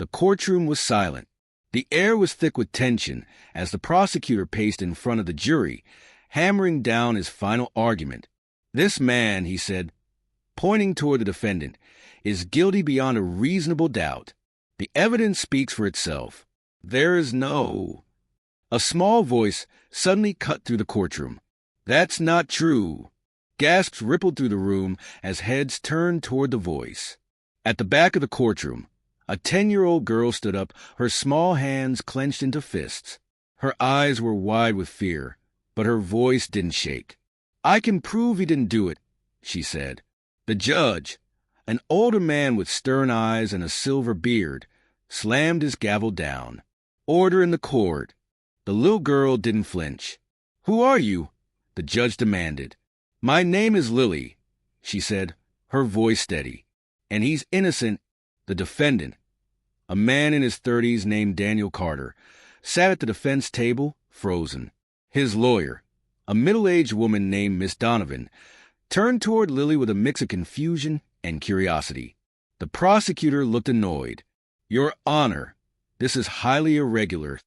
The courtroom was silent. The air was thick with tension as the prosecutor paced in front of the jury, hammering down his final argument. "This man," he said, pointing toward the defendant, "is guilty beyond a reasonable doubt. The evidence speaks for itself. There is no—" A small voice suddenly cut through the courtroom. "That's not true." Gasps rippled through the room as heads turned toward the voice. At the back of the courtroom, a 10-year-old girl stood up, her small hands clenched into fists. Her eyes were wide with fear, but her voice didn't shake. "I can prove he didn't do it," she said. The judge, an older man with stern eyes and a silver beard, slammed his gavel down. "Order in the court." The little girl didn't flinch. "Who are you?" the judge demanded. "My name is Lily," she said, her voice steady. "And he's innocent." The defendant, a man in his 30s named Daniel Carter, sat at the defense table, frozen. His lawyer, a middle-aged woman named Miss Donovan, turned toward Lily with a mix of confusion and curiosity. The prosecutor looked annoyed. "Your Honor, this is highly irregular."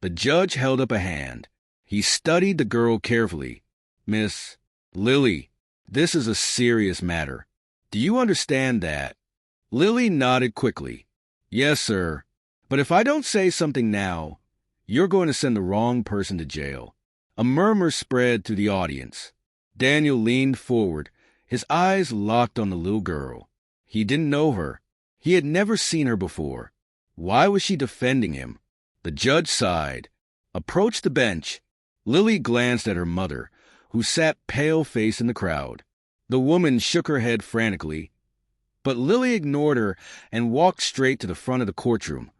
The judge held up a hand. He studied the girl carefully. "Miss Lily, this is a serious matter. Do you understand that?" Lily nodded quickly. "Yes, sir. But if I don't say something now, you're going to send the wrong person to jail." A murmur spread through the audience. Daniel leaned forward, his eyes locked on the little girl. He didn't know her. He had never seen her before. Why was she defending him? The judge sighed, approached the bench. Lily glanced at her mother, who sat pale-faced in the crowd. The woman shook her head frantically, but Lily ignored her and walked straight to the front of the courtroom,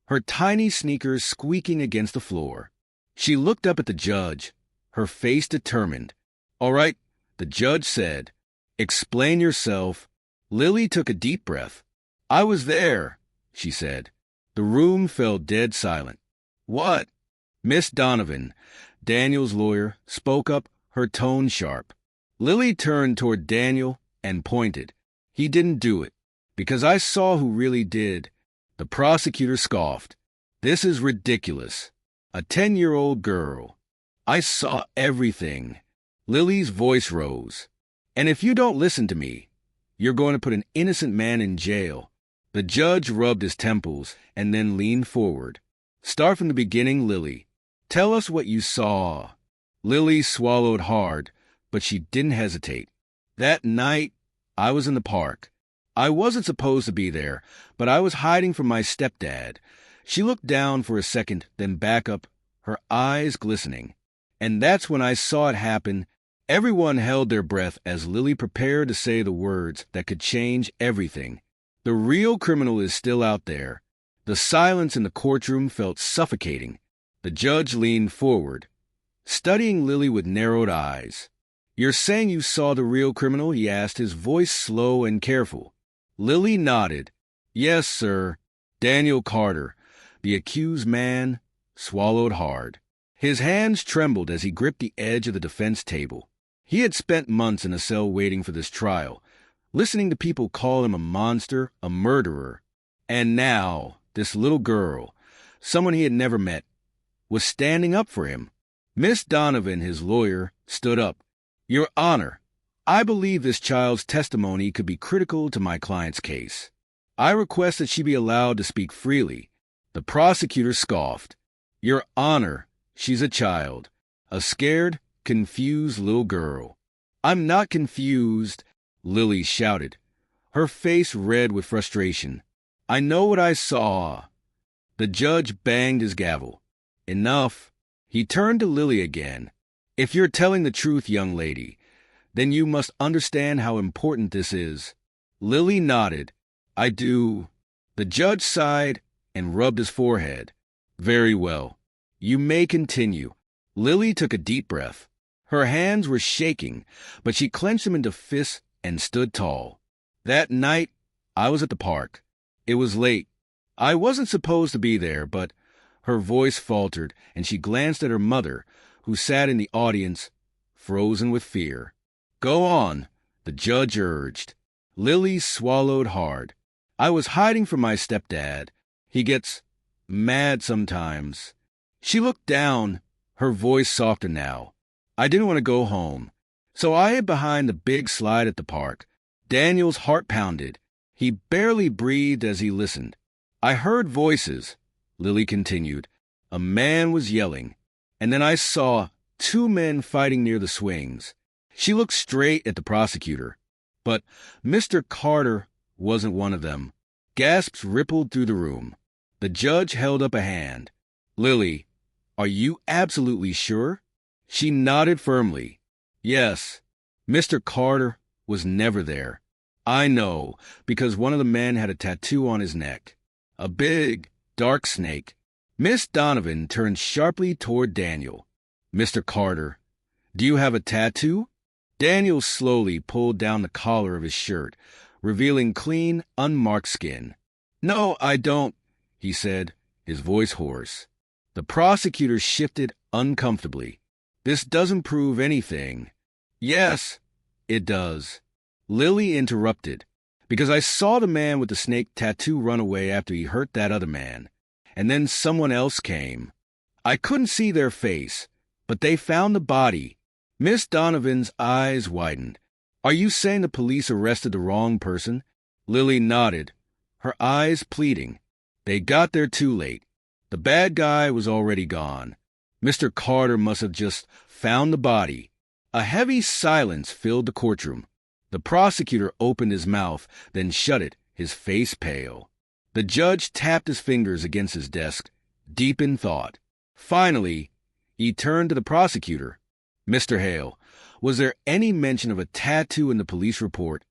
her tiny sneakers squeaking against the floor. She looked up at the judge, her face determined. "All right," the judge said. "Explain yourself." Lily took a deep breath. "I was there," she said. The room fell dead silent. "What?" Miss Donovan, Daniel's lawyer, spoke up, her tone sharp. Lily turned toward Daniel and pointed. "He didn't do it, because I saw who really did." The prosecutor scoffed. "This is ridiculous. A 10-year-old girl. I saw everything." Lily's voice rose. "And if you don't listen to me, you're going to put an innocent man in jail." The judge rubbed his temples and then leaned forward. "Start from the beginning, Lily. Tell us what you saw." Lily swallowed hard, but she didn't hesitate. "That night, I was in the park. I wasn't supposed to be there, but I was hiding from my stepdad." She looked down for a second, then back up, her eyes glistening. "And that's when I saw it happen." Everyone held their breath as Lily prepared to say the words that could change everything. The real criminal is still out there. The silence in the courtroom felt suffocating. The judge leaned forward, studying Lily with narrowed eyes. "You're saying you saw the real criminal?" he asked, his voice slow and careful. Lily nodded. "Yes, sir." Daniel Carter, the accused man, swallowed hard. His hands trembled as he gripped the edge of the defense table. He had spent months in a cell waiting for this trial, listening to people call him a monster, a murderer. And now, this little girl, someone he had never met, was standing up for him. Miss Donovan, his lawyer, stood up. "Your Honor, I believe this child's testimony could be critical to my client's case. I request that she be allowed to speak freely." The prosecutor scoffed. "Your Honor, she's a child, a scared, confused little girl." "I'm not confused," Lily shouted, her face red with frustration. "I know what I saw." The judge banged his gavel. "Enough." He turned to Lily again. "If you're telling the truth, young lady, then you must understand how important this is." Lily nodded. "I do." The judge sighed and rubbed his forehead. "Very well. You may continue." Lily took a deep breath. Her hands were shaking, but she clenched them into fists and stood tall. "That night, I was at the park. It was late. I wasn't supposed to be there, but—" Her voice faltered, and she glanced at her mother, who sat in the audience, frozen with fear. "Go on," the judge urged. Lily swallowed hard. "I was hiding from my stepdad. He gets mad sometimes. She looked down, her voice softer now. I didn't want to go home, so I hid behind the big slide at the park. Daniel's heart pounded. He barely breathed as he listened. I heard voices, Lily continued. A man was yelling, and then I saw 2 men fighting near the swings. She looked straight at the prosecutor, but Mr. Carter wasn't one of them. Gasps rippled through the room. The judge held up a hand. Lily, are you absolutely sure? She nodded firmly. Yes, Mr. Carter was never there. I know, because one of the men had a tattoo on his neck. A big, dark snake. Miss Donovan turned sharply toward Daniel. Mr. Carter, do you have a tattoo? Daniel slowly pulled down the collar of his shirt, revealing clean, unmarked skin. No, I don't, he said, his voice hoarse. The prosecutor shifted uncomfortably. This doesn't prove anything. Yes, it does. Lily interrupted. Because I saw the man with the snake tattoo run away after he hurt that other man. And then someone else came. I couldn't see their face, but they found the body. Miss Donovan's eyes widened. Are you saying the police arrested the wrong person? Lily nodded, her eyes pleading. They got there too late. The bad guy was already gone. Mr. Carter must have just found the body. A heavy silence filled the courtroom. The prosecutor opened his mouth, then shut it, his face pale. The judge tapped his fingers against his desk, deep in thought. Finally, he turned to the prosecutor. Mr. Hale, was there any mention of a tattoo in the police report?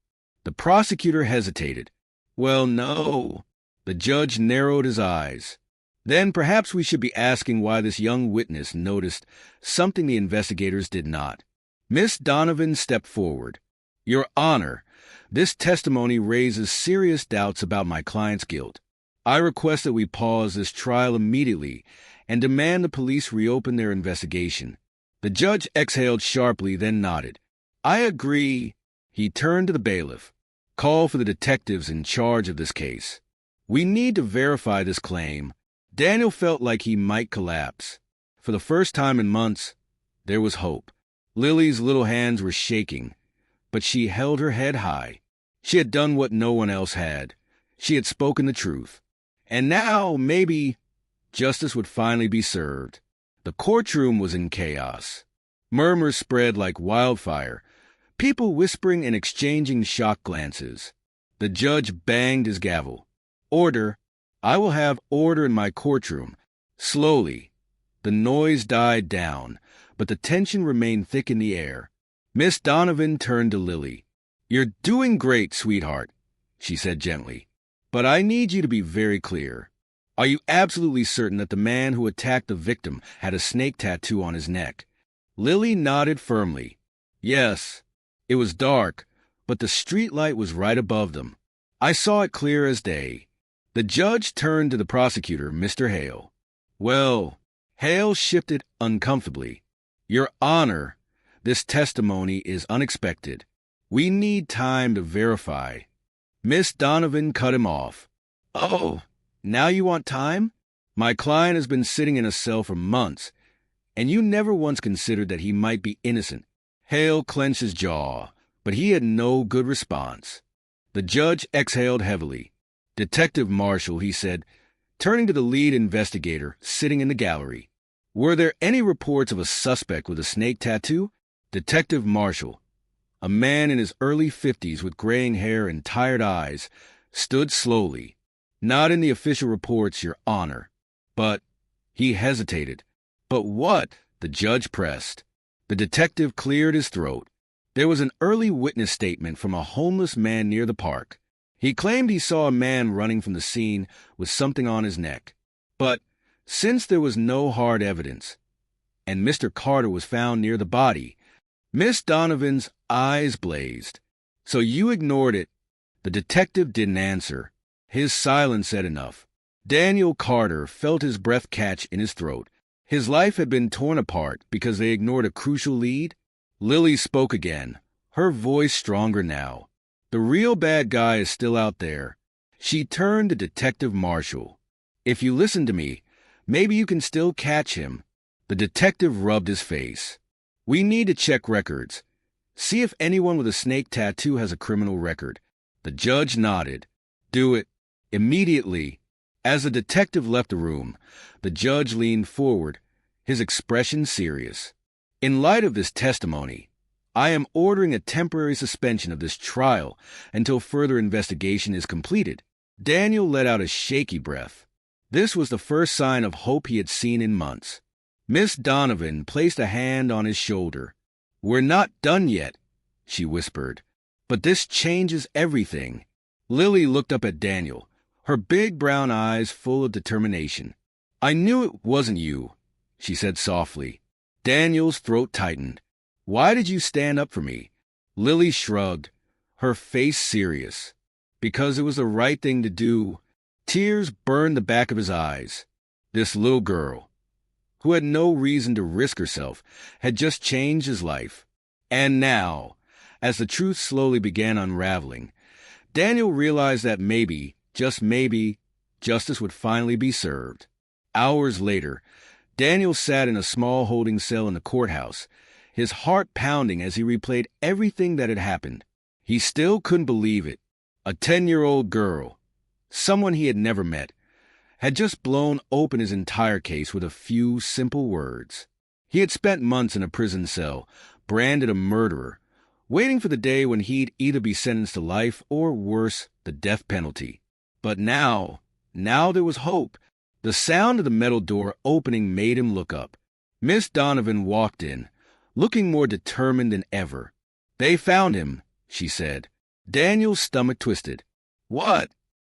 The prosecutor hesitated. Well, no. The judge narrowed his eyes. Then perhaps we should be asking why this young witness noticed something the investigators did not. Miss Donovan stepped forward. Your Honor, this testimony raises serious doubts about my client's guilt. I request that we pause this trial immediately and demand the police reopen their investigation. The judge exhaled sharply, then nodded. I agree. He turned to the bailiff. Call for the detectives in charge of this case. We need to verify this claim. Daniel felt like he might collapse. For the first time in months, there was hope. Lily's little hands were shaking, but she held her head high. She had done what no one else had. She had spoken the truth. And now, maybe, justice would finally be served. The courtroom was in chaos. Murmurs spread like wildfire, people whispering and exchanging shocked glances. The judge banged his gavel. Order. I will have order in my courtroom. Slowly, the noise died down, but the tension remained thick in the air. Miss Donovan turned to Lily. You're doing great, sweetheart, she said gently. But I need you to be very clear. Are you absolutely certain that the man who attacked the victim had a snake tattoo on his neck? Lily nodded firmly. Yes. It was dark, but the street light was right above them. I saw it clear as day. The judge turned to the prosecutor, Mr. Hale. Well, Hale shifted uncomfortably. Your Honor, this testimony is unexpected. We need time to verify. Miss Donovan cut him off. Oh, now you want time? My client has been sitting in a cell for months, and you never once considered that he might be innocent. Hale clenched his jaw, but he had no good response. The judge exhaled heavily. Detective Marshall, he said, turning to the lead investigator sitting in the gallery. Were there any reports of a suspect with a snake tattoo? Detective Marshall, a man in his early 50s with graying hair and tired eyes, stood slowly. Not in the official reports, Your Honor. But he hesitated. But what? The judge pressed. The detective cleared his throat. There was an early witness statement from a homeless man near the park. He claimed he saw a man running from the scene with something on his neck. But since there was no hard evidence, and Mr. Carter was found near the body, Miss Donovan's eyes blazed. So you ignored it. The detective didn't answer. His silence said enough. Daniel Carter felt his breath catch in his throat. His life had been torn apart because they ignored a crucial lead. Lily spoke again, her voice stronger now. The real bad guy is still out there. She turned to Detective Marshall. If you listen to me, maybe you can still catch him. The detective rubbed his face. We need to check records. See if anyone with a snake tattoo has a criminal record. The judge nodded. Do it. Immediately. As the detective left the room, the judge leaned forward, his expression serious. In light of this testimony, I am ordering a temporary suspension of this trial until further investigation is completed. Daniel let out a shaky breath. This was the first sign of hope he had seen in months. Miss Donovan placed a hand on his shoulder. We're not done yet, she whispered. But this changes everything. Lily looked up at Daniel, her big brown eyes full of determination. I knew it wasn't you, she said softly. Daniel's throat tightened. Why did you stand up for me? Lily shrugged, her face serious. Because it was the right thing to do. Tears burned the back of his eyes. This little girl, who had no reason to risk herself, had just changed his life. And now, as the truth slowly began unraveling, Daniel realized that maybe, just maybe, justice would finally be served. Hours later, Daniel sat in a small holding cell in the courthouse, his heart pounding as he replayed everything that had happened. He still couldn't believe it. A 10-year-old girl, someone he had never met, had just blown open his entire case with a few simple words. He had spent months in a prison cell, branded a murderer, waiting for the day when he'd either be sentenced to life or, worse, the death penalty. But now there was hope. The sound of the metal door opening made him look up. Miss Donovan walked in, looking more determined than ever. They found him, she said. Daniel's stomach twisted. What?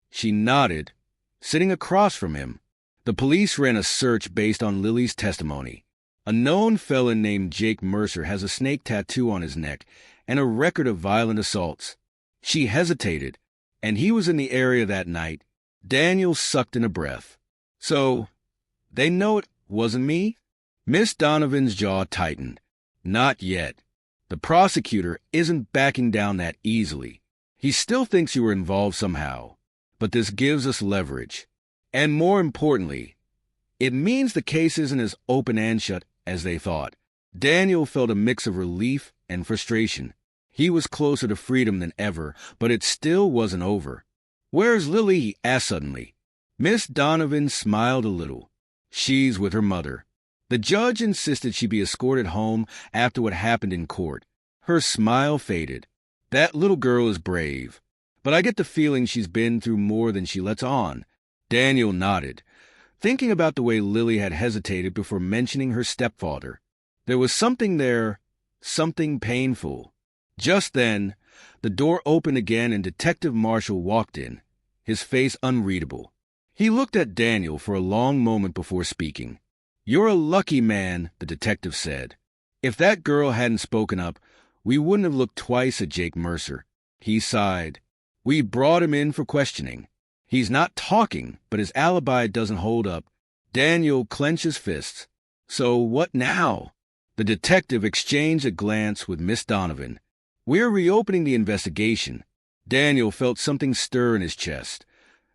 She nodded, sitting across from him. The police ran a search based on Lily's testimony. A known felon named Jake Mercer has a snake tattoo on his neck and a record of violent assaults. She hesitated, and he was in the area that night. Daniel sucked in a breath. So, they know it wasn't me? Miss Donovan's jaw tightened. Not yet. The prosecutor isn't backing down that easily. He still thinks you were involved somehow. But this gives us leverage. And more importantly, it means the case isn't as open and shut as they thought. Daniel felt a mix of relief and frustration. He was closer to freedom than ever, but it still wasn't over. Where's Lily? He asked suddenly. Miss Donovan smiled a little. She's with her mother. The judge insisted she be escorted home after what happened in court. Her smile faded. That little girl is brave, but I get the feeling she's been through more than she lets on. Daniel nodded, thinking about the way Lily had hesitated before mentioning her stepfather. There was something there, something painful. Just then, the door opened again and Detective Marshall walked in, his face unreadable. He looked at Daniel for a long moment before speaking. You're a lucky man, the detective said. If that girl hadn't spoken up, we wouldn't have looked twice at Jake Mercer. He sighed. We brought him in for questioning. He's not talking, but his alibi doesn't hold up. Daniel clenched his fists. So what now? The detective exchanged a glance with Miss Donovan. We're reopening the investigation. Daniel felt something stir in his chest,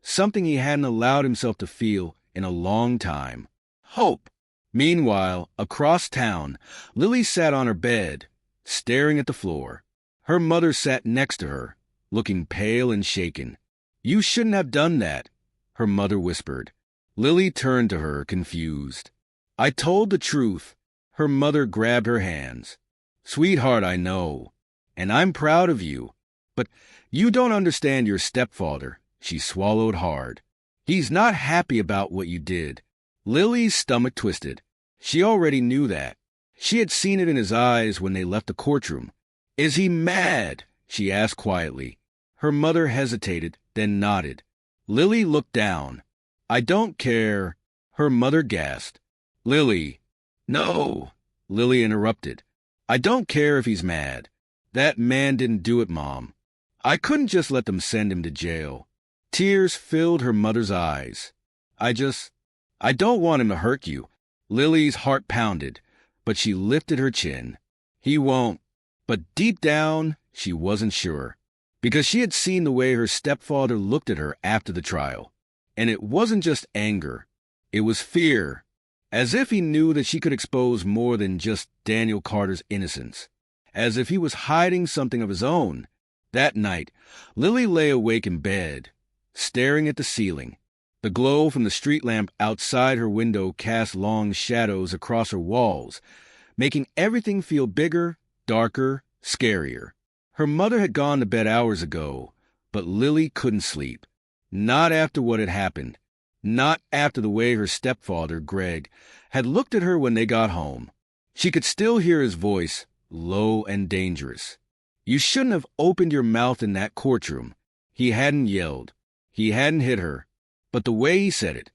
something he hadn't allowed himself to feel in a long time. Hope. Meanwhile, across town, Lily sat on her bed, staring at the floor. Her mother sat next to her, looking pale and shaken. You shouldn't have done that, her mother whispered. Lily turned to her, confused. I told the truth. Her mother grabbed her hands. Sweetheart, I know, and I'm proud of you. But you don't understand your stepfather. She swallowed hard. He's not happy about what you did. Lily's stomach twisted. She already knew that. She had seen it in his eyes when they left the courtroom. Is he mad? She asked quietly. Her mother hesitated, then nodded. Lily looked down. I don't care. Her mother gasped. Lily. No, Lily interrupted. I don't care if he's mad. That man didn't do it, Mom. I couldn't just let them send him to jail. Tears filled her mother's eyes. I don't want him to hurt you. Lily's heart pounded, but she lifted her chin. He won't. But deep down, she wasn't sure, because she had seen the way her stepfather looked at her after the trial. And it wasn't just anger. It was fear, as if he knew that she could expose more than just Daniel Carter's innocence, as if he was hiding something of his own. That night, Lily lay awake in bed, staring at the ceiling. The glow from the street lamp outside her window cast long shadows across her walls, making everything feel bigger, darker, scarier. Her mother had gone to bed hours ago, but Lily couldn't sleep. Not after what had happened. Not after the way her stepfather, Greg, had looked at her when they got home. She could still hear his voice, low and dangerous. "You shouldn't have opened your mouth in that courtroom." He hadn't yelled. He hadn't hit her. But the way he said it,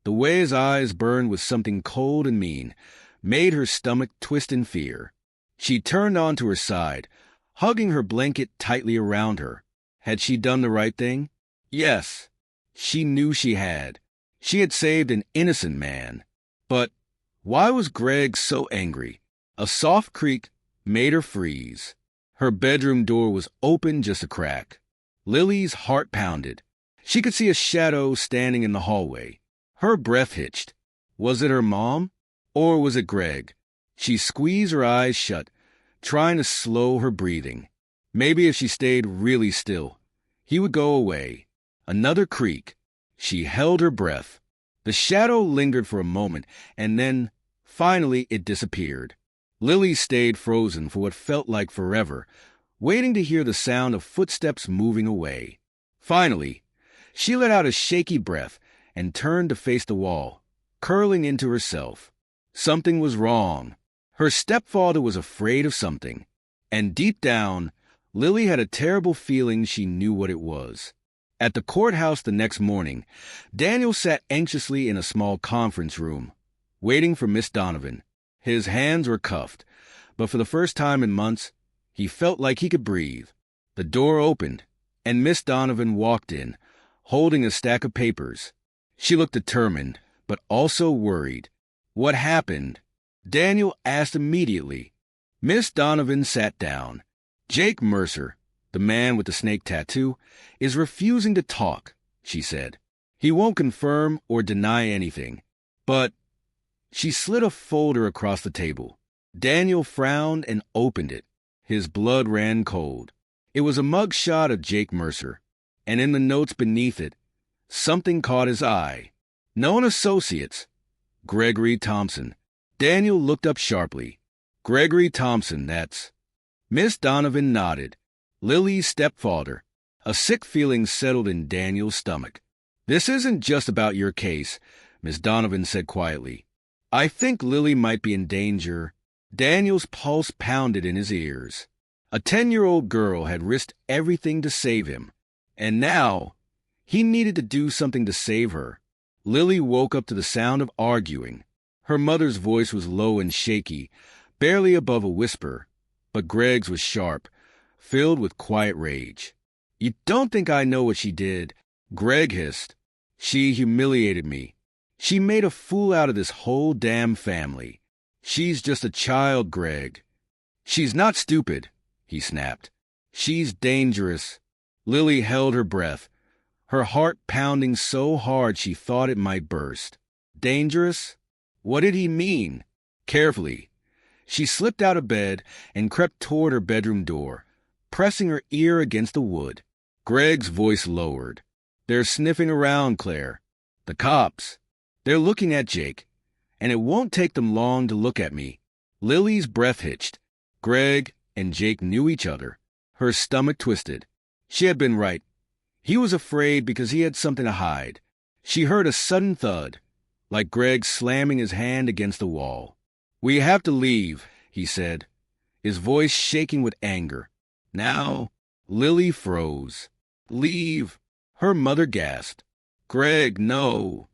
the way his eyes burned with something cold and mean, made her stomach twist in fear. She turned onto her side, hugging her blanket tightly around her. Had she done the right thing? Yes. She knew she had. She had saved an innocent man. But why was Greg so angry? A soft creak made her freeze. Her bedroom door was open just a crack. Lily's heart pounded. She could see a shadow standing in the hallway. Her breath hitched. Was it her mom? Or was it Greg? She squeezed her eyes shut, trying to slow her breathing. Maybe if she stayed really still, he would go away. Another creak. She held her breath. The shadow lingered for a moment, and then, finally, it disappeared. Lily stayed frozen for what felt like forever, waiting to hear the sound of footsteps moving away. Finally, she let out a shaky breath and turned to face the wall, curling into herself. Something was wrong. Her stepfather was afraid of something. And deep down, Lily had a terrible feeling she knew what it was. At the courthouse the next morning, Daniel sat anxiously in a small conference room, waiting for Miss Donovan. His hands were cuffed, but for the first time in months, he felt like he could breathe. The door opened, and Miss Donovan walked in, holding a stack of papers. She looked determined, but also worried. "What happened?" Daniel asked immediately. Miss Donovan sat down. "Jake Mercer, the man with the snake tattoo, is refusing to talk," she said. "He won't confirm or deny anything. But—" She slid a folder across the table. Daniel frowned and opened it. His blood ran cold. It was a mug shot of Jake Mercer, and in the notes beneath it, something caught his eye. "Known associates. Gregory Thompson." Daniel looked up sharply. "Gregory Thompson, that's—" Miss Donovan nodded. Lily's stepfather. A sick feeling settled in Daniel's stomach. "This isn't just about your case," Miss Donovan said quietly. "I think Lily might be in danger." Daniel's pulse pounded in his ears. A 10-year-old girl had risked everything to save him. And now, he needed to do something to save her. Lily woke up to the sound of arguing. Her mother's voice was low and shaky, barely above a whisper, but Greg's was sharp, filled with quiet rage. "You don't think I know what she did?" Greg hissed. "She humiliated me. She made a fool out of this whole damn family. She's just a child, Greg." "She's not stupid," he snapped. "She's dangerous." Lily held her breath, her heart pounding so hard she thought it might burst. Dangerous? What did he mean? Carefully, she slipped out of bed and crept toward her bedroom door, pressing her ear against the wood. Greg's voice lowered. "They're sniffing around, Claire. The cops. They're looking at Jake, and it won't take them long to look at me." Lily's breath hitched. Greg and Jake knew each other. Her stomach twisted. She had been right. He was afraid because he had something to hide. She heard a sudden thud, like Greg slamming his hand against the wall. "We have to leave," he said, his voice shaking with anger. "Now?" Lily froze. "Leave?" Her mother gasped. "Greg, no."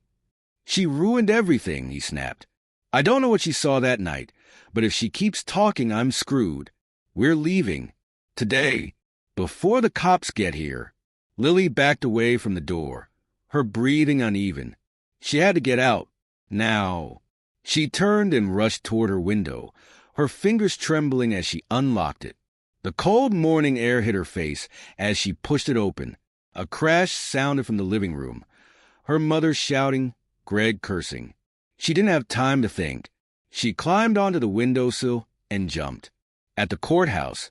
"She ruined everything," he snapped. "I don't know what she saw that night, but if she keeps talking, I'm screwed. We're leaving. Today. Before the cops get here." Lily backed away from the door, her breathing uneven. She had to get out. Now. She turned and rushed toward her window, her fingers trembling as she unlocked it. The cold morning air hit her face as she pushed it open. A crash sounded from the living room. Her mother shouting, Greg cursing. She didn't have time to think. She climbed onto the windowsill and jumped. At the courthouse,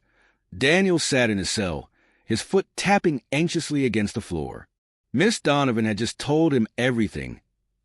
Daniel sat in his cell, his foot tapping anxiously against the floor. Miss Donovan had just told him everything.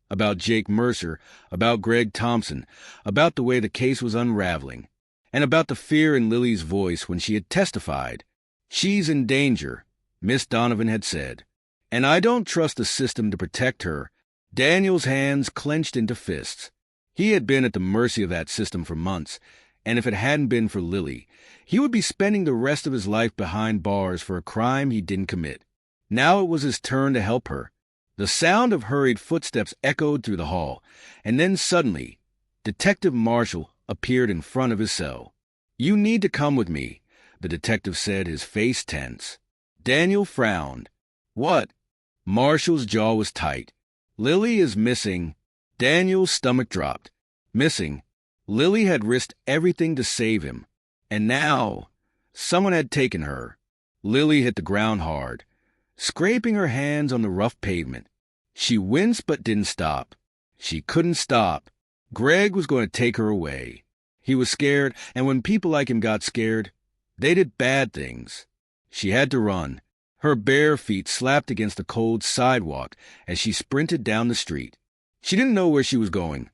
About Jake Mercer, about Greg Thompson, about the way the case was unraveling, and about the fear in Lily's voice when she had testified. She's in danger, Miss Donovan had said, and I don't trust the system to protect her. Daniel's hands clenched into fists. He had been at the mercy of that system for months, and if it hadn't been for Lily, he would be spending the rest of his life behind bars for a crime he didn't commit. Now it was his turn to help her. The sound of hurried footsteps echoed through the hall, and then suddenly, Detective Marshall appeared in front of his cell. "You need to come with me," the detective said, his face tense. Daniel frowned. "What?" Marshall's jaw was tight. "Lily is missing." Daniel's stomach dropped. Missing. Lily had risked everything to save him. And now, someone had taken her. Lily hit the ground hard, scraping her hands on the rough pavement. She winced but didn't stop. She couldn't stop. Greg was going to take her away. He was scared, and when people like him got scared, they did bad things. She had to run. Her bare feet slapped against the cold sidewalk as she sprinted down the street. She didn't know where she was going.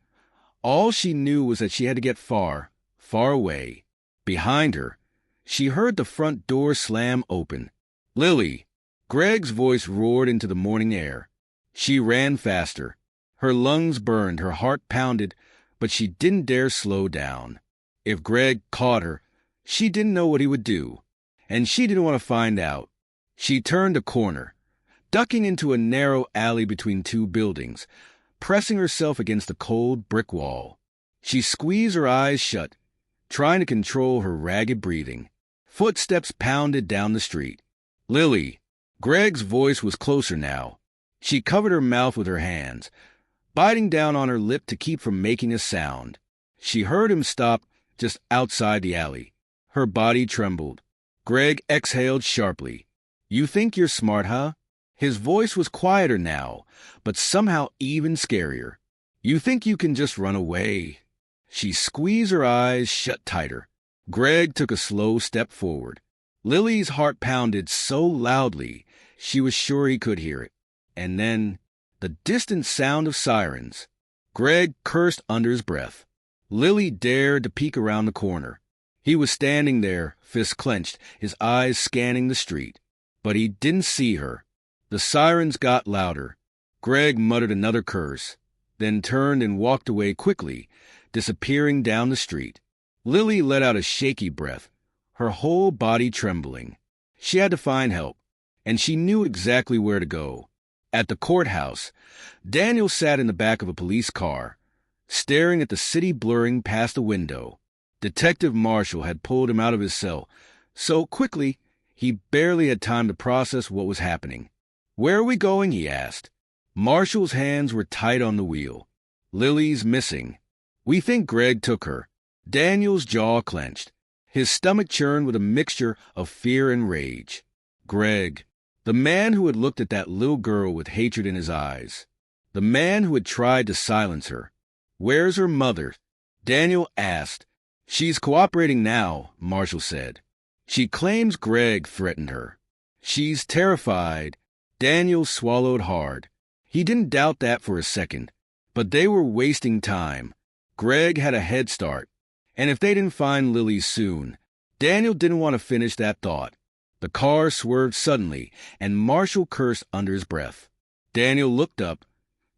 All she knew was that she had to get far, far away. Behind her, she heard the front door slam open. "Lily!" Greg's voice roared into the morning air. She ran faster. Her lungs burned, her heart pounded, but she didn't dare slow down. If Greg caught her, she didn't know what he would do, and she didn't want to find out. She turned a corner, ducking into a narrow alley between two buildings, pressing herself against the cold brick wall. She squeezed her eyes shut, trying to control her ragged breathing. Footsteps pounded down the street. "Lily!" Greg's voice was closer now. She covered her mouth with her hands, biting down on her lip to keep from making a sound. She heard him stop just outside the alley. Her body trembled. Greg exhaled sharply. "You think you're smart, huh?" His voice was quieter now, but somehow even scarier. "You think you can just run away?" She squeezed her eyes shut tighter. Greg took a slow step forward. Lily's heart pounded so loudly she was sure he could hear it. And then, the distant sound of sirens. Greg cursed under his breath. Lily dared to peek around the corner. He was standing there, fists clenched, his eyes scanning the street. But he didn't see her. The sirens got louder. Greg muttered another curse, then turned and walked away quickly, disappearing down the street. Lily let out a shaky breath, her whole body trembling. She had to find help, and she knew exactly where to go. At the courthouse, Daniel sat in the back of a police car, staring at the city blurring past the window. Detective Marshall had pulled him out of his cell so quickly he barely had time to process what was happening. "Where are we going?" he asked. Marshall's hands were tight on the wheel. "Lily's missing. We think Greg took her." Daniel's jaw clenched. His stomach churned with a mixture of fear and rage. Greg, the man who had looked at that little girl with hatred in his eyes. The man who had tried to silence her. "Where's her mother?" Daniel asked. "She's cooperating now," Marshall said. "She claims Greg threatened her. She's terrified." Daniel swallowed hard. He didn't doubt that for a second. But they were wasting time. Greg had a head start. And if they didn't find Lily soon, Daniel didn't want to finish that thought. The car swerved suddenly, and Marshall cursed under his breath. Daniel looked up,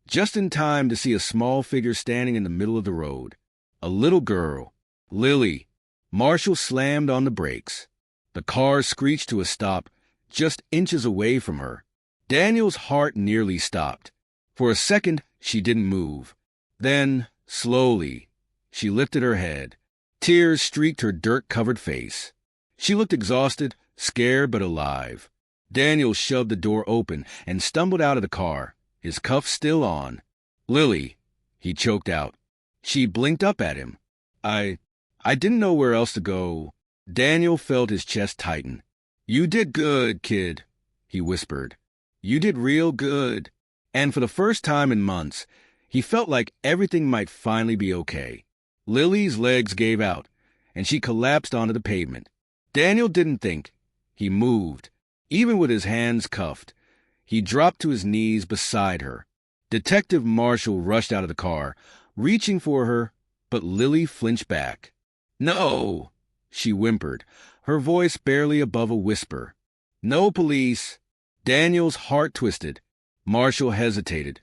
just in time to see a small figure standing in the middle of the road. A little girl. Lily. Marshall slammed on the brakes. The car screeched to a stop, just inches away from her. Daniel's heart nearly stopped. For a second, she didn't move. Then, slowly, she lifted her head. Tears streaked her dirt-covered face. She looked exhausted, scared but alive. Daniel shoved the door open and stumbled out of the car, his cuffs still on. "Lily," he choked out. She blinked up at him. I didn't know where else to go." Daniel felt his chest tighten. "You did good, kid," he whispered. "You did real good." And for the first time in months, he felt like everything might finally be okay. Lily's legs gave out, and she collapsed onto the pavement. Daniel didn't think. He moved. Even with his hands cuffed, he dropped to his knees beside her. Detective Marshall rushed out of the car, reaching for her, but Lily flinched back. "No," she whimpered, her voice barely above a whisper. "No police." Daniel's heart twisted. Marshall hesitated,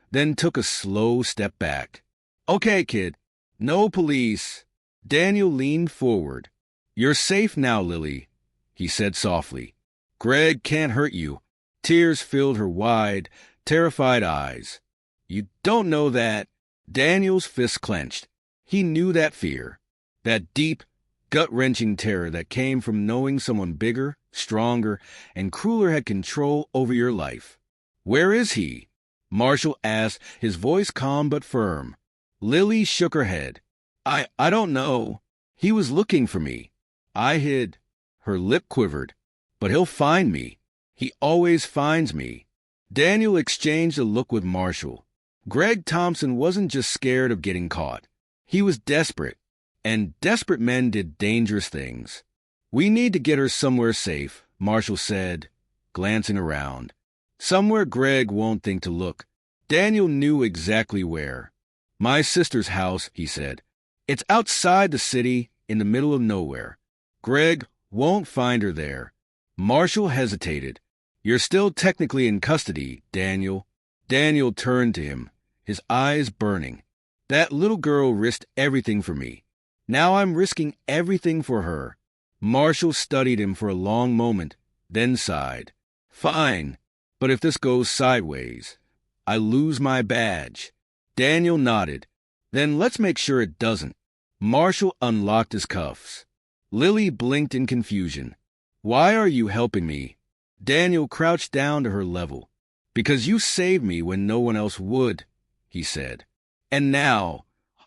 then took a slow step back. "Okay, kid. No police." Daniel leaned forward. "You're safe now, Lily," he said softly. "Greg can't hurt you." Tears filled her wide, terrified eyes. "You don't know that." Daniel's fists clenched. He knew that fear, that deep, gut-wrenching terror that came from knowing someone bigger, stronger, and crueler had control over your life. "Where is he?" Marshall asked, his voice calm but firm. Lily shook her head. I don't know. He was looking for me. I hid." Her lip quivered. "But he'll find me. He always finds me." Daniel exchanged a look with Marshall. Greg Thompson wasn't just scared of getting caught. He was desperate, and desperate men did dangerous things. "We need to get her somewhere safe," Marshall said, glancing around. "Somewhere Greg won't think to look." Daniel knew exactly where. "My sister's house," he said. "It's outside the city, in the middle of nowhere. Greg won't find her there." Marshall hesitated. "You're still technically in custody, Daniel." Daniel turned to him, his eyes burning. "That little girl risked everything for me. Now I'm risking everything for her." Marshall studied him for a long moment, then sighed. "Fine, but if this goes sideways, I lose my badge." Daniel nodded. "Then let's make sure it doesn't." Marshall unlocked his cuffs. Lily blinked in confusion. "Why are you helping me?" Daniel crouched down to her level. "Because you saved me when no one else would," he said. "And now,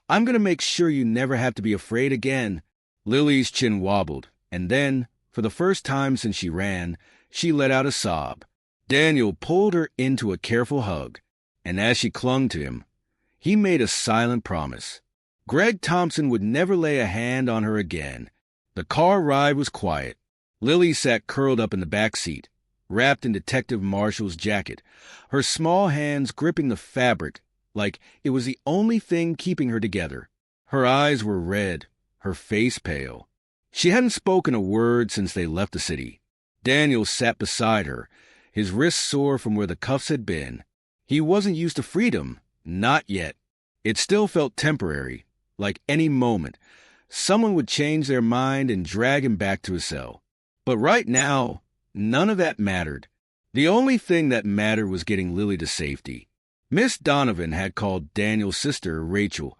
I'm going to make sure you never have to be afraid again." Lily's chin wobbled, and then, for the first time since she ran, she let out a sob. Daniel pulled her into a careful hug, and as she clung to him, he made a silent promise. Greg Thompson would never lay a hand on her again. The car ride was quiet. Lily sat curled up in the back seat, wrapped in Detective Marshall's jacket, her small hands gripping the fabric like it was the only thing keeping her together. Her eyes were red, her face pale. She hadn't spoken a word since they left the city. Daniel sat beside her, his wrists sore from where the cuffs had been. He wasn't used to freedom, not yet. It still felt temporary, like any moment someone would change their mind and drag him back to his cell. But right now, none of that mattered. The only thing that mattered was getting Lily to safety. Miss Donovan had called Daniel's sister, Rachel,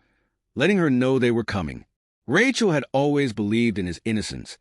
letting her know they were coming. Rachel had always believed in his innocence,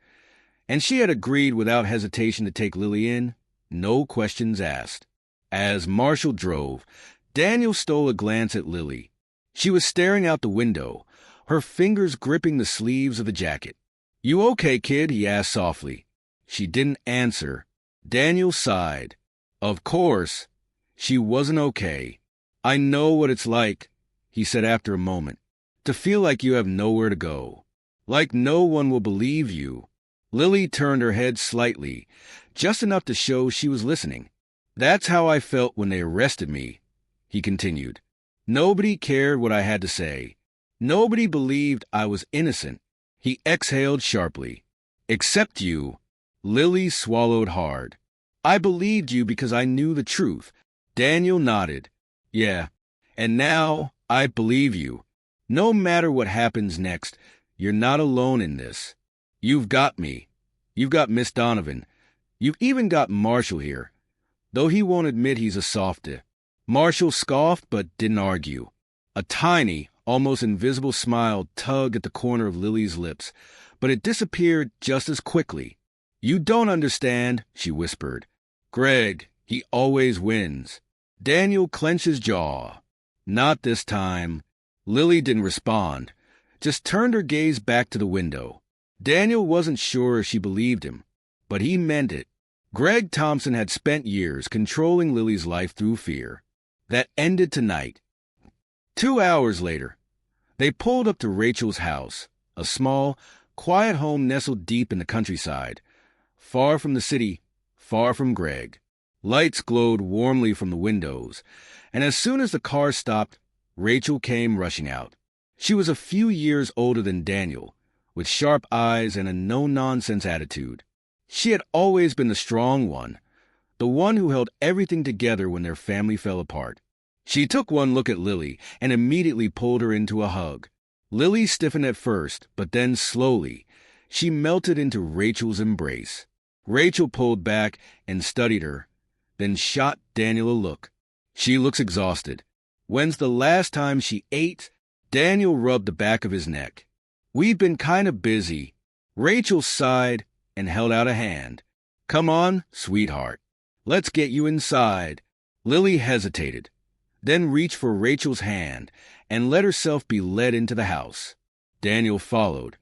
and she had agreed without hesitation to take Lily in, no questions asked. As Marshall drove, Daniel stole a glance at Lily. She was staring out the window, her fingers gripping the sleeves of the jacket. "You okay, kid?" he asked softly. She didn't answer. Daniel sighed. Of course, she wasn't okay. "I know what it's like," he said after a moment, "to feel like you have nowhere to go. Like no one will believe you." Lily turned her head slightly, just enough to show she was listening. "That's how I felt when they arrested me," he continued. "Nobody cared what I had to say. Nobody believed I was innocent." He exhaled sharply. "Except you." Lily swallowed hard. "I believed you because I knew the truth." Daniel nodded. "Yeah, and now I believe you. No matter what happens next, you're not alone in this. You've got me. You've got Miss Donovan. You've even got Marshall here, though he won't admit he's a softy." Marshall scoffed but didn't argue. A tiny, almost invisible smile tugged at the corner of Lily's lips, but it disappeared just as quickly. "You don't understand," she whispered. "Greg, he always wins." Daniel clenched his jaw. "Not this time." Lily didn't respond, just turned her gaze back to the window. Daniel wasn't sure if she believed him, but he meant it. Greg Thompson had spent years controlling Lily's life through fear. that ended tonight. 2 hours later, they pulled up to Rachel's house, a small, quiet home nestled deep in the countryside, far from the city, far from Greg. Lights glowed warmly from the windows, and as soon as the car stopped, Rachel came rushing out. She was a few years older than Daniel, with sharp eyes and a no-nonsense attitude. She had always been the strong one, the one who held everything together when their family fell apart. She took one look at Lily and immediately pulled her into a hug. Lily stiffened at first, but then slowly, she melted into Rachel's embrace. Rachel pulled back and studied her, then shot Daniel a look. She looks exhausted. When's the last time she ate? Daniel rubbed the back of his neck. We've been kind of busy. Rachel sighed and held out a hand. Come on, sweetheart. Let's get you inside. Lily hesitated, then reached for Rachel's hand and let herself be led into the house. Daniel followed,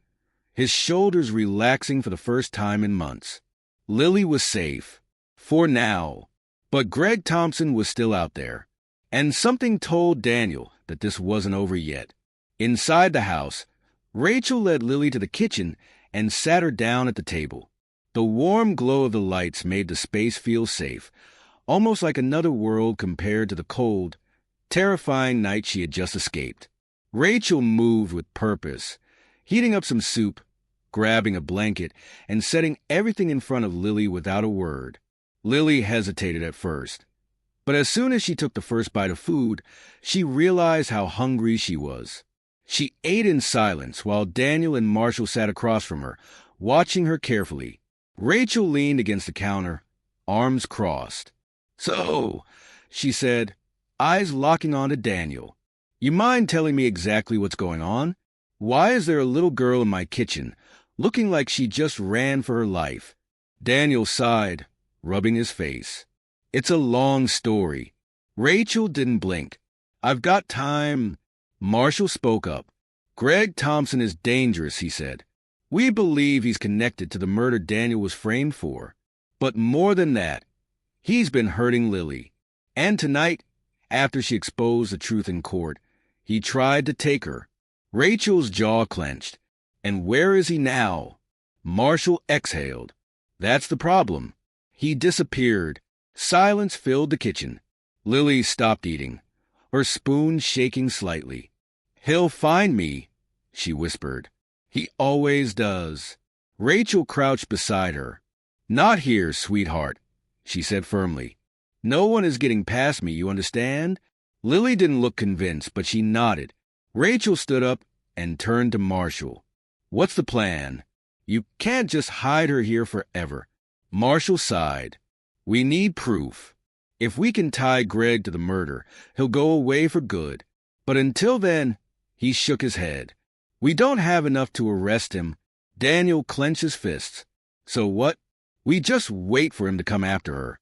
his shoulders relaxing for the first time in months. Lily was safe, for now, but Greg Thompson was still out there, and something told Daniel that this wasn't over yet. Inside the house, Rachel led Lily to the kitchen and sat her down at the table. The warm glow of the lights made the space feel safe, almost like another world compared to the cold, terrifying night she had just escaped. Rachel moved with purpose, heating up some soup, grabbing a blanket, and setting everything in front of Lily without a word. Lily hesitated at first, but as soon as she took the first bite of food, she realized how hungry she was. She ate in silence while Daniel and Marshall sat across from her, watching her carefully. Rachel leaned against the counter, arms crossed. "So," she said, eyes locking onto Daniel, "you mind telling me exactly what's going on? Why is there a little girl in my kitchen, looking like she just ran for her life?" Daniel sighed, rubbing his face. "It's a long story." Rachel didn't blink. "I've got time." Marshall spoke up. "Greg Thompson is dangerous," he said. "We believe he's connected to the murder Daniel was framed for. But more than that, he's been hurting Lily. And tonight, after she exposed the truth in court, he tried to take her." Rachel's jaw clenched. "And where is he now?" Marshall exhaled. "That's the problem. He disappeared." Silence filled the kitchen. Lily stopped eating, her spoon shaking slightly. "He'll find me," she whispered. "He always does." Rachel crouched beside her. "Not here, sweetheart," she said firmly. "No one is getting past me, you understand?" Lily didn't look convinced, but she nodded. Rachel stood up and turned to Marshall. "What's the plan? You can't just hide her here forever." Marshall sighed. "We need proof. If we can tie Greg to the murder, he'll go away for good. But until then," he shook his head, "we don't have enough to arrest him." Daniel clenched his fists. "So what? We just wait for him to come after her."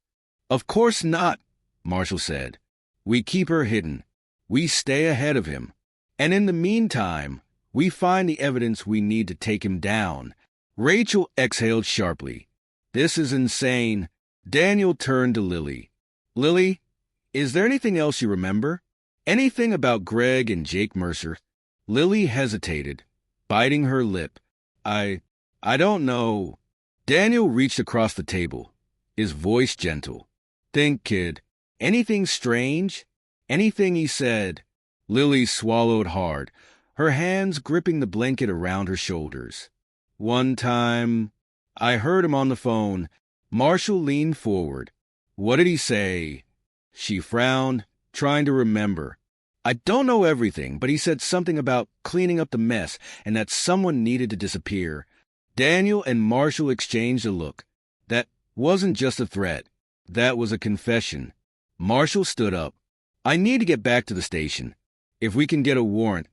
"Of course not," Marshall said. "We keep her hidden. We stay ahead of him. And in the meantime, we find the evidence we need to take him down." Rachel exhaled sharply. "This is insane." Daniel turned to Lily. "Lily, is there anything else you remember? Anything about Greg and Jake Mercer?" Lily hesitated, biting her lip. I don't know." Daniel reached across the table, his voice gentle. "Think, kid. Anything strange? Anything he said?" Lily swallowed hard, her hands gripping the blanket around her shoulders. "One time, I heard him on the phone." Marshall leaned forward. "What did he say?" She frowned, trying to remember. "I don't know everything, but he said something about cleaning up the mess and that someone needed to disappear." Daniel and Marshall exchanged a look. That wasn't just a threat. That was a confession. Marshall stood up. "I need to get back to the station. If we can get a warrant,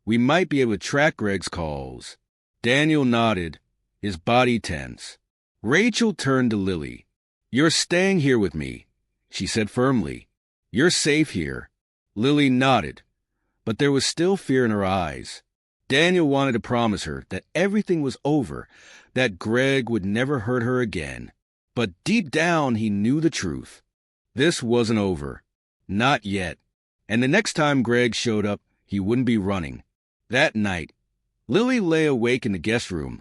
we might be able to track Greg's calls." Daniel nodded, his body tense. Rachel turned to Lily. "You're staying here with me," she said firmly. "You're safe here." Lily nodded, but there was still fear in her eyes. Daniel wanted to promise her that everything was over, that Greg would never hurt her again. But deep down he knew the truth. This wasn't over. Not yet. And the next time Greg showed up, he wouldn't be running. That night, Lily lay awake in the guest room,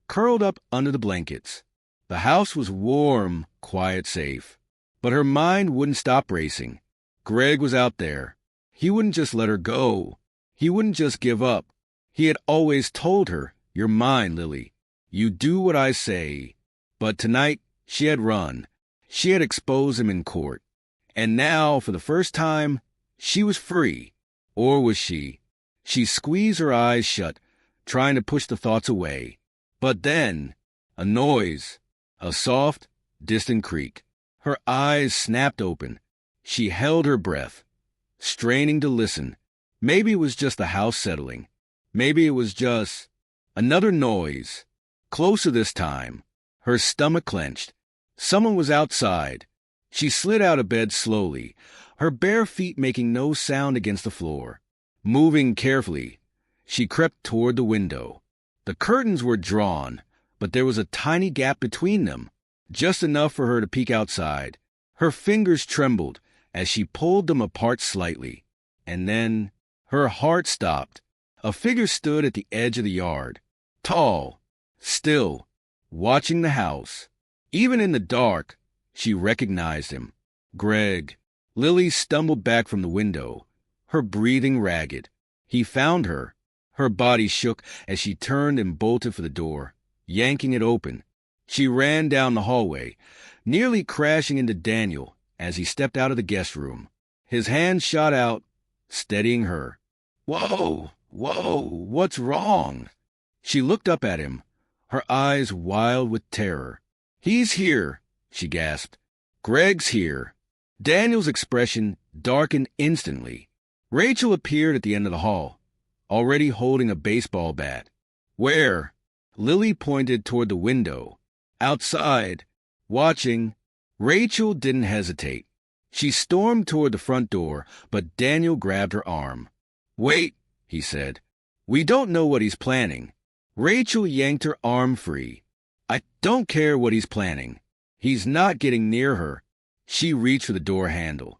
curled up under the blankets. The house was warm, quiet, safe. But her mind wouldn't stop racing. Greg was out there. He wouldn't just let her go. He wouldn't just give up. He had always told her, "You're mine, Lily. You do what I say." But tonight, she had run. She had exposed him in court. And now, for the first time, she was free. Or was she? She squeezed her eyes shut, trying to push the thoughts away. But then, a noise, a soft, distant creak. Her eyes snapped open. She held her breath, straining to listen. Maybe it was just the house settling. Maybe it was just another noise. Closer this time. Her stomach clenched. Someone was outside. She slid out of bed slowly, her bare feet making no sound against the floor. Moving carefully, she crept toward the window. The curtains were drawn, but there was a tiny gap between them, just enough for her to peek outside. Her fingers trembled as she pulled them apart slightly. And then her heart stopped. A figure stood at the edge of the yard, tall, still, watching the house. Even in the dark, she recognized him. Greg. Lily stumbled back from the window, her breathing ragged. He found her. Her body shook as she turned and bolted for the door, yanking it open. She ran down the hallway, nearly crashing into Daniel as he stepped out of the guest room. His hand shot out, steadying her. "Whoa, what's wrong?" She looked up at him, her eyes wild with terror. "He's here," she gasped. "Greg's here." Daniel's expression darkened instantly. Rachel appeared at the end of the hall, already holding a baseball bat. "Where?" Lily pointed toward the window. "Outside, watching." Rachel didn't hesitate. She stormed toward the front door, but Daniel grabbed her arm. "Wait," he said. "We don't know what he's planning." Rachel yanked her arm free. "I don't care what he's planning. He's not getting near her." She reached for the door handle.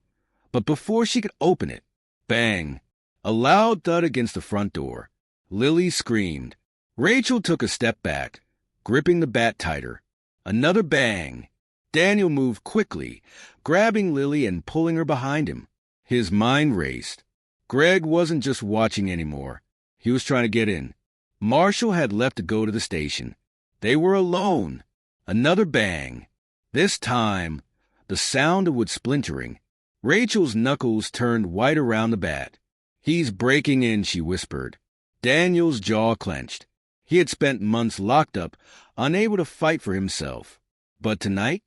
But before she could open it, bang! A loud thud against the front door. Lily screamed. Rachel took a step back, gripping the bat tighter. Another bang. Daniel moved quickly, grabbing Lily and pulling her behind him. His mind raced. Greg wasn't just watching anymore. He was trying to get in. Marshall had left to go to the station. They were alone. Another bang. This time, the sound of wood splintering. Rachel's knuckles turned white around the bat. "He's breaking in," she whispered. Daniel's jaw clenched. He had spent months locked up, unable to fight for himself. But tonight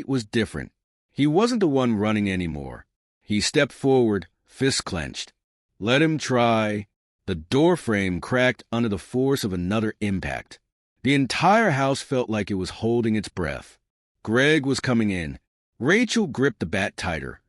was different. He wasn't the one running anymore. He stepped forward, fists clenched. Let him try. The doorframe cracked under the force of another impact. The entire house felt like it was holding its breath. Greg was coming in. Rachel gripped the bat tighter.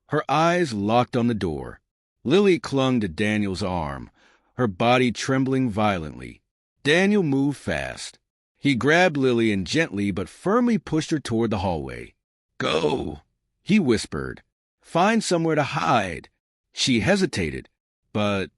Her eyes locked on the door. Lily clung to Daniel's arm, her body trembling violently. Daniel moved fast. He grabbed Lily and gently but firmly pushed her toward the hallway. "Go," he whispered. "Find somewhere to hide." She hesitated. "But—"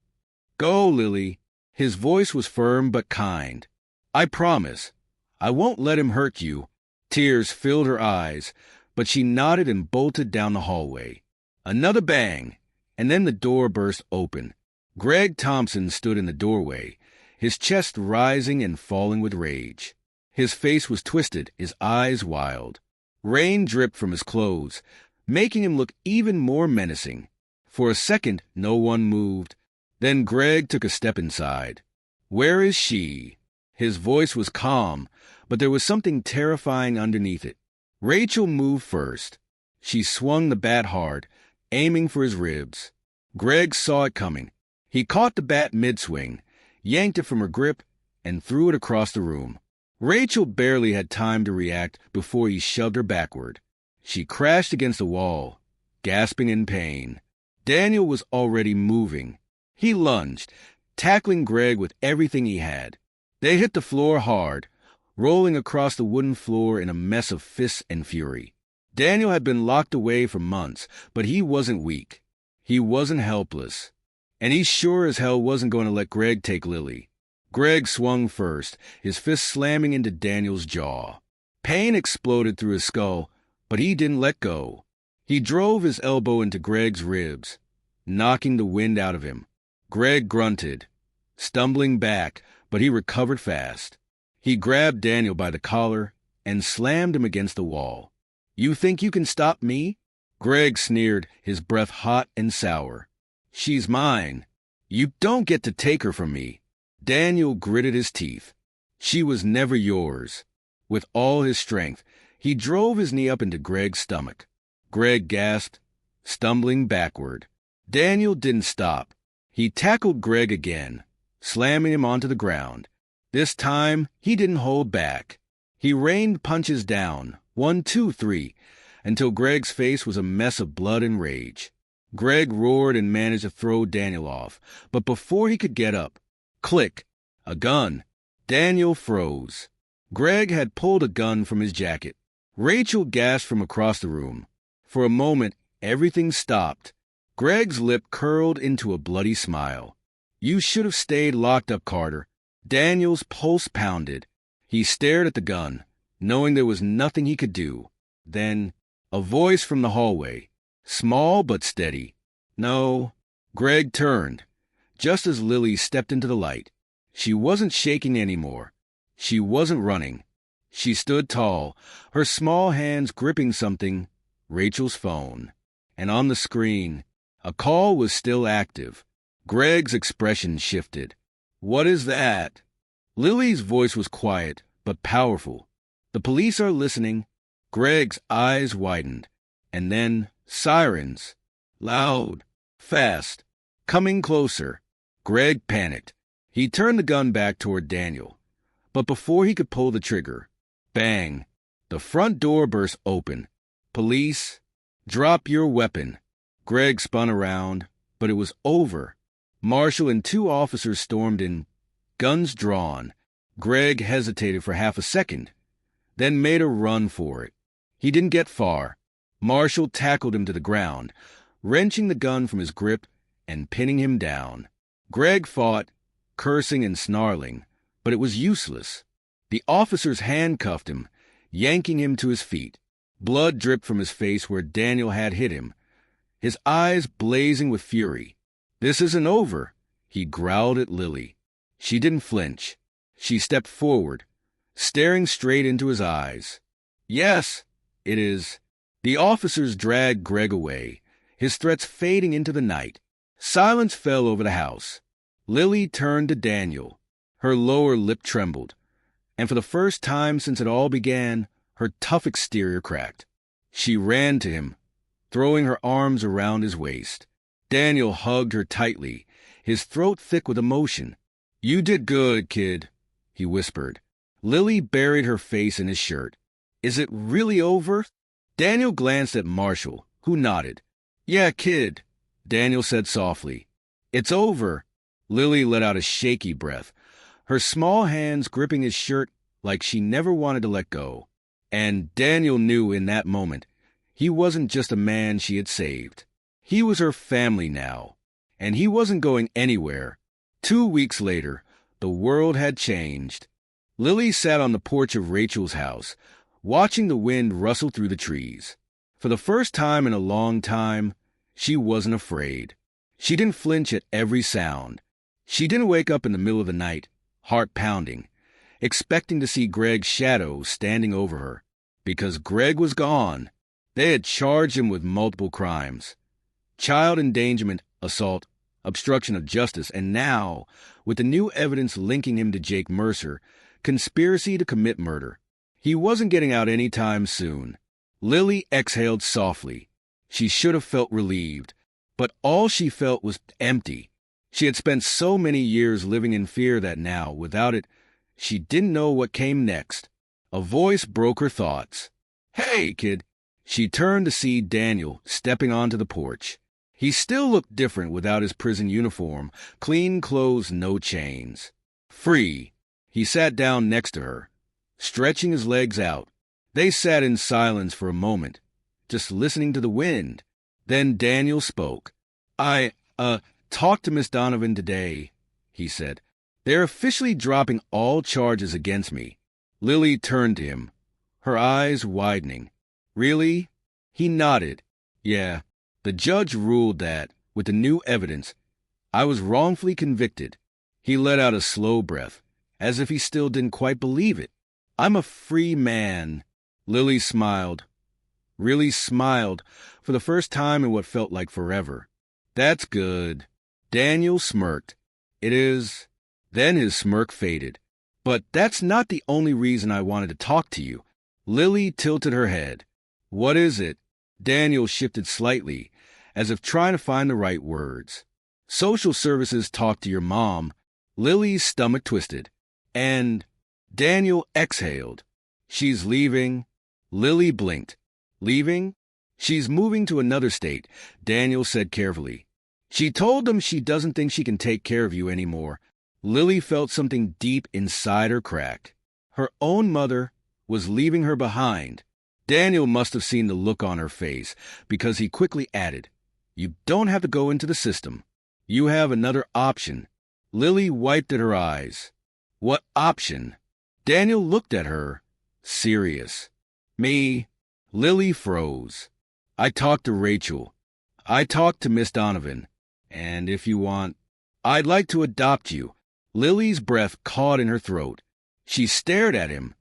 "Go, Lily." His voice was firm but kind. "I promise. I won't let him hurt you." Tears filled her eyes, but she nodded and bolted down the hallway. Another bang, and then the door burst open. Greg Thompson stood in the doorway, his chest rising and falling with rage. His face was twisted, his eyes wild. Rain dripped from his clothes, making him look even more menacing. For a second, no one moved. Then Greg took a step inside. "Where is she?" His voice was calm, but there was something terrifying underneath it. Rachel moved first. She swung the bat hard, aiming for his ribs. Greg saw it coming. He caught the bat mid-swing, yanked it from her grip, and threw it across the room. Rachel barely had time to react before he shoved her backward. She crashed against the wall, gasping in pain. Daniel was already moving. He lunged, tackling Greg with everything he had. They hit the floor hard, rolling across the wooden floor in a mess of fists and fury. Daniel had been locked away for months, but he wasn't weak. He wasn't helpless. And he sure as hell wasn't going to let Greg take Lily. Greg swung first, his fist slamming into Daniel's jaw. Pain exploded through his skull, but he didn't let go. He drove his elbow into Greg's ribs, knocking the wind out of him. Greg grunted, stumbling back, but he recovered fast. He grabbed Daniel by the collar and slammed him against the wall. "You think you can stop me?" Greg sneered, his breath hot and sour. "She's mine. You don't get to take her from me." Daniel gritted his teeth. "She was never yours." With all his strength, he drove his knee up into Greg's stomach. Greg gasped, stumbling backward. Daniel didn't stop. He tackled Greg again, slamming him onto the ground. This time, he didn't hold back. He rained punches down, 1, 2, 3, until Greg's face was a mess of blood and rage. Greg roared and managed to throw Daniel off, but before he could get up, click, a gun. Daniel froze. Greg had pulled a gun from his jacket. Rachel gasped from across the room. For a moment, everything stopped. Greg's lip curled into a bloody smile. "You should have stayed locked up, Carter." Daniel's pulse pounded. He stared at the gun, knowing there was nothing he could do. Then, a voice from the hallway, small but steady. "No." Greg turned, just as Lily stepped into the light. She wasn't shaking anymore. She wasn't running. She stood tall, her small hands gripping something, Rachel's phone. And on the screen, a call was still active. Greg's expression shifted. "What is that?" Lily's voice was quiet, but powerful. "The police are listening." Greg's eyes widened. And then, sirens. Loud. Fast. Coming closer. Greg panicked. He turned the gun back toward Daniel. But before he could pull the trigger, bang, the front door burst open. "Police, drop your weapon." Greg spun around, but it was over. Marshall and 2 officers stormed in, guns drawn. Greg hesitated for half a second, then made a run for it. He didn't get far. Marshall tackled him to the ground, wrenching the gun from his grip and pinning him down. Greg fought, cursing and snarling, but it was useless. The officers handcuffed him, yanking him to his feet. Blood dripped from his face where Daniel had hit him, his eyes blazing with fury. "This isn't over," he growled at Lily. She didn't flinch. She stepped forward, staring straight into his eyes. "Yes, it is." The officers dragged Greg away, his threats fading into the night. Silence fell over the house. Lily turned to Daniel. Her lower lip trembled, and for the first time since it all began, her tough exterior cracked. She ran to him, throwing her arms around his waist. Daniel hugged her tightly, his throat thick with emotion. "You did good, kid," he whispered. Lily buried her face in his shirt. "Is it really over?" Daniel glanced at Marshall, who nodded. "Yeah, kid," Daniel said softly. "It's over." Lily let out a shaky breath, her small hands gripping his shirt like she never wanted to let go. And Daniel knew in that moment he wasn't just a man she had saved. He was her family now, and he wasn't going anywhere. 2 weeks later, the world had changed. Lily sat on the porch of Rachel's house, watching the wind rustle through the trees. For the first time in a long time, she wasn't afraid. She didn't flinch at every sound. She didn't wake up in the middle of the night, heart pounding, expecting to see Greg's shadow standing over her. Because Greg was gone. They had charged him with multiple crimes: child endangerment, assault, obstruction of justice, and now, with the new evidence linking him to Jake Mercer, conspiracy to commit murder. He wasn't getting out any time soon. Lily exhaled softly. She should have felt relieved, but all she felt was empty. She had spent so many years living in fear that now, without it, she didn't know what came next. A voice broke her thoughts. "Hey, kid." She turned to see Daniel stepping onto the porch. He still looked different without his prison uniform, clean clothes, no chains. Free. He sat down next to her, stretching his legs out. They sat in silence for a moment, just listening to the wind. Then Daniel spoke. I talked to Miss Donovan today, he said. They're officially dropping all charges against me. Lily turned to him, her eyes widening. Really? He nodded. Yeah, the judge ruled that, with the new evidence, I was wrongfully convicted. He let out a slow breath, as if he still didn't quite believe it. I'm a free man. Lily smiled. Really smiled, for the first time in what felt like forever. That's good. Daniel smirked. It is. Then his smirk faded. But that's not the only reason I wanted to talk to you. Lily tilted her head. What is it? Daniel shifted slightly, as if trying to find the right words. Social services talked to your mom. Lily's stomach twisted. And Daniel exhaled. She's leaving. Lily blinked. Leaving? She's moving to another state, Daniel said carefully. She told them she doesn't think she can take care of you anymore. Lily felt something deep inside her crack. Her own mother was leaving her behind. Daniel must have seen the look on her face, because he quickly added, You don't have to go into the system. You have another option. Lily wiped at her eyes. What option? Daniel looked at her, serious. Me? Lily froze. I talked to Rachel. I talked to Miss Donovan. And if you want, I'd like to adopt you. Lily's breath caught in her throat. She stared at him,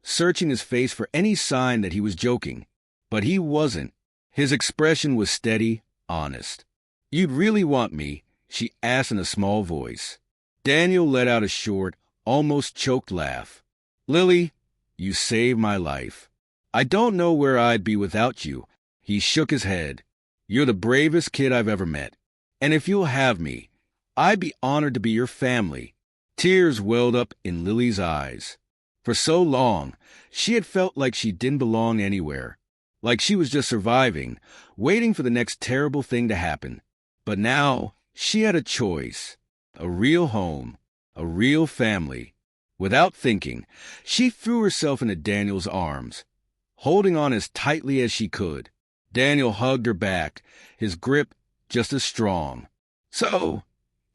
searching his face for any sign that he was joking. But he wasn't. His expression was steady, honest. You'd really want me? She asked in a small voice. Daniel let out a short, almost choked laugh. Lily, you saved my life. I don't know where I'd be without you. He shook his head. You're the bravest kid I've ever met. And if you'll have me, I'd be honored to be your family. Tears welled up in Lily's eyes. For so long, she had felt like she didn't belong anywhere, like she was just surviving, waiting for the next terrible thing to happen. But now, she had a choice, a real home, a real family. Without thinking, she threw herself into Daniel's arms, holding on as tightly as she could. Daniel hugged her back, his grip just as strong. So,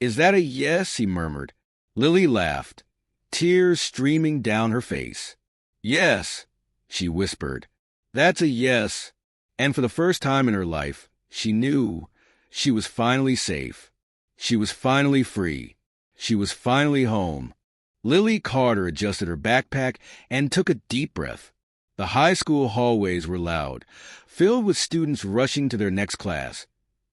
is that a yes? He murmured. Lily laughed, tears streaming down her face. Yes, she whispered. That's a yes. And for the first time in her life, she knew she was finally safe. She was finally free. She was finally home. Lily Carter adjusted her backpack and took a deep breath. The high school hallways were loud, filled with students rushing to their next class.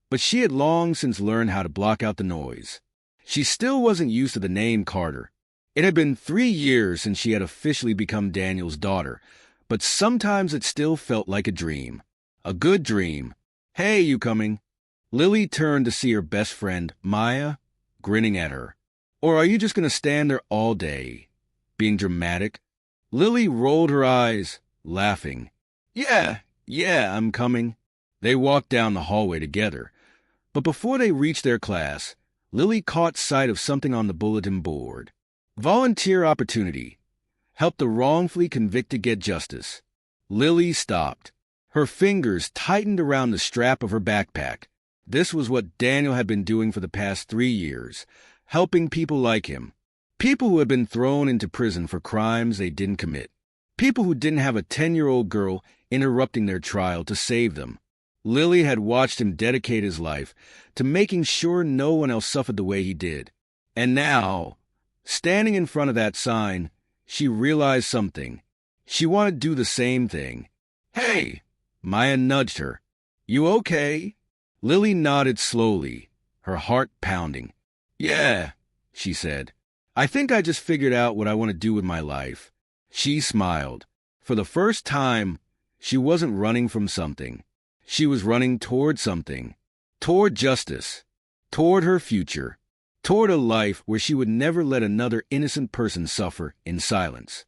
But she had long since learned how to block out the noise. She still wasn't used to the name Carter. It had been 3 years since she had officially become Daniel's daughter, but sometimes it still felt like a dream. A good dream. Hey, you coming? Lily turned to see her best friend, Maya, grinning at her. Or are you just going to stand there all day, being dramatic? Lily rolled her eyes, laughing. Yeah, I'm coming. They walked down the hallway together. But before they reached their class, Lily caught sight of something on the bulletin board. Volunteer opportunity. Help the wrongfully convicted get justice. Lily stopped. Her fingers tightened around the strap of her backpack. This was what Daniel had been doing for the past 3 years, helping people like him. People who had been thrown into prison for crimes they didn't commit. People who didn't have a 10-year-old girl interrupting their trial to save them. Lily had watched him dedicate his life to making sure no one else suffered the way he did. And now, standing in front of that sign, she realized something. She wanted to do the same thing. Hey! Maya nudged her. You okay? Lily nodded slowly, her heart pounding. Yeah, she said. I think I just figured out what I want to do with my life. She smiled. For the first time, she wasn't running from something. She was running toward something. Toward justice. Toward her future. Toward a life where she would never let another innocent person suffer in silence.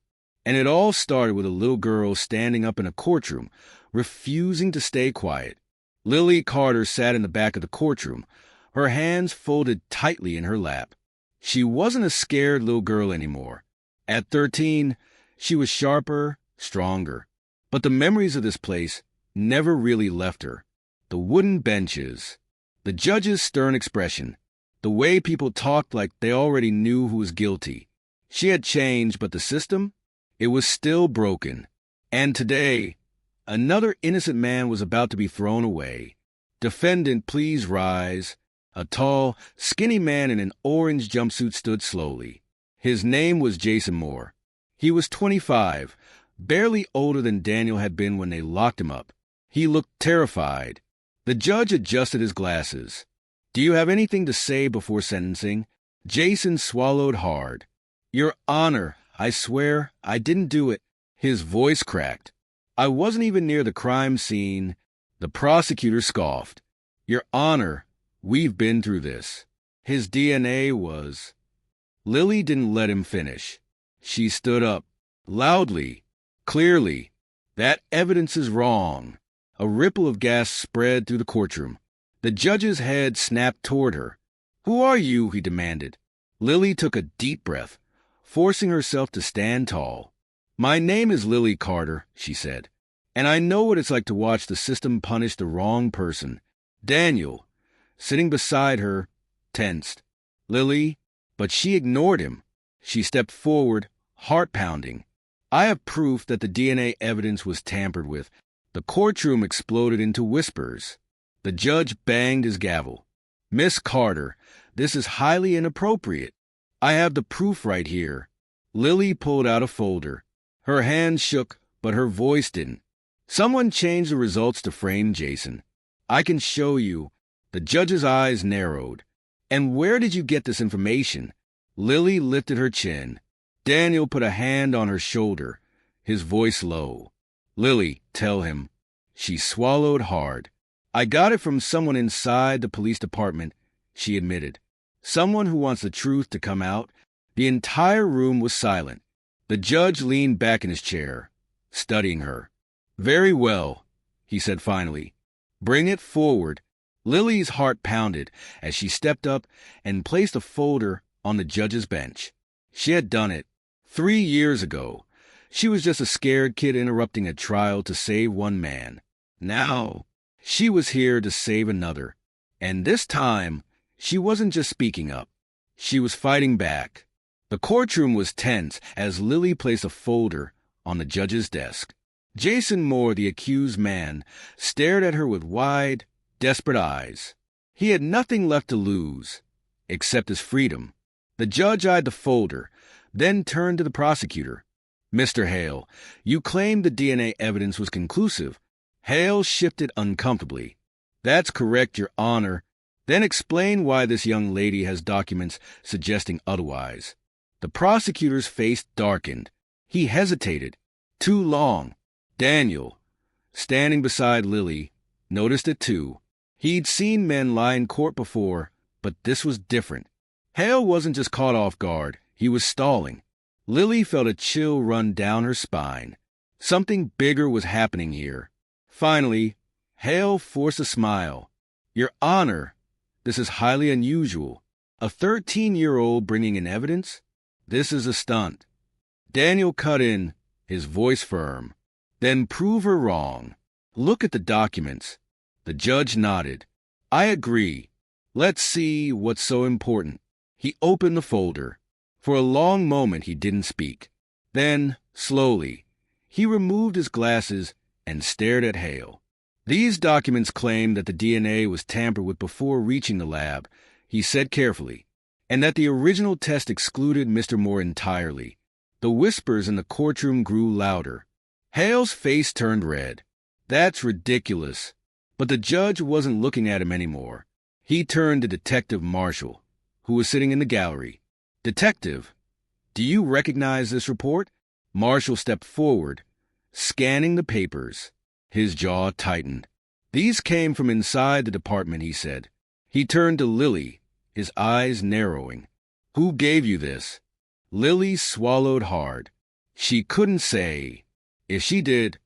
And it all started with a little girl standing up in a courtroom, refusing to stay quiet. Lily Carter sat in the back of the courtroom, her hands folded tightly in her lap. She wasn't a scared little girl anymore. At 13, she was sharper, stronger. But the memories of this place never really left her. The wooden benches, the judge's stern expression, the way people talked like they already knew who was guilty. She had changed, but the system? It was still broken. And today, another innocent man was about to be thrown away. Defendant, please rise. A tall, skinny man in an orange jumpsuit stood slowly. His name was Jason Moore. He was 25, barely older than Daniel had been when they locked him up. He looked terrified. The judge adjusted his glasses. Do you have anything to say before sentencing? Jason swallowed hard. Your Honor, I swear, I didn't do it. His voice cracked. I wasn't even near the crime scene. The prosecutor scoffed. Your Honor, we've been through this. His DNA was... Lily didn't let him finish. She stood up, loudly, clearly. That evidence is wrong. A ripple of gas spread through the courtroom. The judge's head snapped toward her. Who are you? He demanded. Lily took a deep breath, forcing herself to stand tall. My name is Lily Carter, she said, and I know what it's like to watch the system punish the wrong person. Daniel, sitting beside her, tensed. Lily, but she ignored him. She stepped forward, heart pounding. I have proof that the DNA evidence was tampered with. The courtroom exploded into whispers. The judge banged his gavel. Miss Carter, this is highly inappropriate. I have the proof right here. Lily pulled out a folder. Her hand shook, but her voice didn't. Someone changed the results to frame Jason. I can show you. The judge's eyes narrowed. And where did you get this information? Lily lifted her chin. Daniel put a hand on her shoulder, his voice low. Lily, tell him. She swallowed hard. I got it from someone inside the police department, she admitted. Someone who wants the truth to come out. The entire room was silent. The judge leaned back in his chair, studying her. Very well, he said finally. Bring it forward. Lily's heart pounded as she stepped up and placed a folder on the judge's bench. She had done it 3 years ago. She was just a scared kid interrupting a trial to save one man. Now, she was here to save another. And this time, she wasn't just speaking up. She was fighting back. The courtroom was tense as Lily placed a folder on the judge's desk. Jason Moore, the accused man, stared at her with wide, desperate eyes. He had nothing left to lose, except his freedom. The judge eyed the folder, then turned to the prosecutor. Mr. Hale, you claimed the DNA evidence was conclusive. Hale shifted uncomfortably. That's correct, Your Honor. Then explain why this young lady has documents suggesting otherwise. The prosecutor's face darkened. He hesitated. Too long. Daniel, standing beside Lily, noticed it too. He'd seen men lie in court before, but this was different. Hale wasn't just caught off guard. He was stalling. Lily felt a chill run down her spine. Something bigger was happening here. Finally, Hale forced a smile. Your Honor, this is highly unusual. A 13-year-old bringing in evidence? This is a stunt. Daniel cut in, his voice firm. Then prove her wrong. Look at the documents. The judge nodded. I agree. Let's see what's so important. He opened the folder. For a long moment he didn't speak. Then, slowly, he removed his glasses and stared at Hale. These documents claim that the DNA was tampered with before reaching the lab, he said carefully, and that the original test excluded Mr. Moore entirely. The whispers in the courtroom grew louder. Hale's face turned red. That's ridiculous. But the judge wasn't looking at him anymore. He turned to Detective Marshall, who was sitting in the gallery. Detective, do you recognize this report? Marshall stepped forward, scanning the papers. His jaw tightened. These came from inside the department, he said. He turned to Lily, his eyes narrowing. Who gave you this? Lily swallowed hard. She couldn't say. If she did,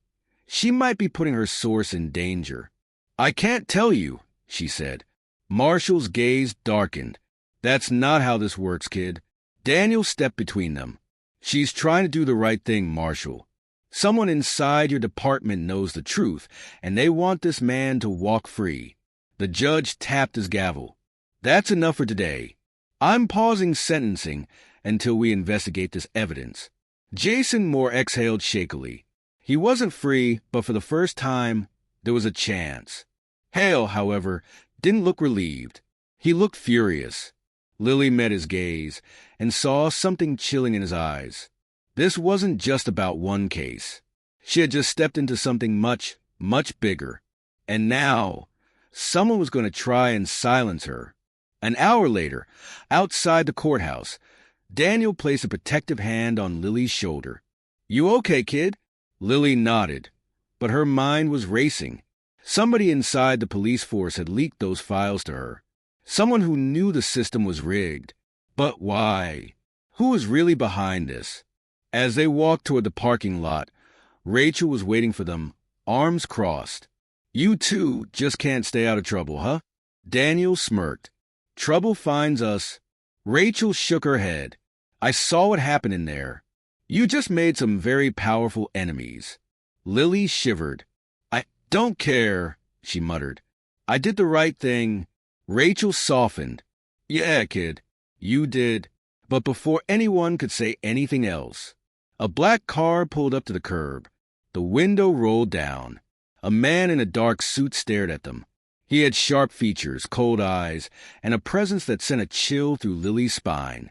she might be putting her source in danger. I can't tell you, she said. Marshall's gaze darkened. That's not how this works, kid. Daniel stepped between them. She's trying to do the right thing, Marshall. Someone inside your department knows the truth, and they want this man to walk free. The judge tapped his gavel. That's enough for today. I'm pausing sentencing until we investigate this evidence. Jason Moore exhaled shakily. He wasn't free, but for the first time, there was a chance. Hale, however, didn't look relieved. He looked furious. Lily met his gaze and saw something chilling in his eyes. This wasn't just about one case. She had just stepped into something much, much bigger. And now, someone was going to try and silence her. An hour later, outside the courthouse, Daniel placed a protective hand on Lily's shoulder. "You okay, kid?" Lily nodded, but her mind was racing. Somebody inside the police force had leaked those files to her. Someone who knew the system was rigged. But why? Who was really behind this? As they walked toward the parking lot, Rachel was waiting for them, arms crossed. "You two just can't stay out of trouble, huh?" Daniel smirked. "Trouble finds us." Rachel shook her head. "I saw what happened in there. You just made some very powerful enemies." Lily shivered. "I don't care," she muttered. "I did the right thing." Rachel softened. "Yeah, kid, you did." But before anyone could say anything else, a black car pulled up to the curb. The window rolled down. A man in a dark suit stared at them. He had sharp features, cold eyes, and a presence that sent a chill through Lily's spine.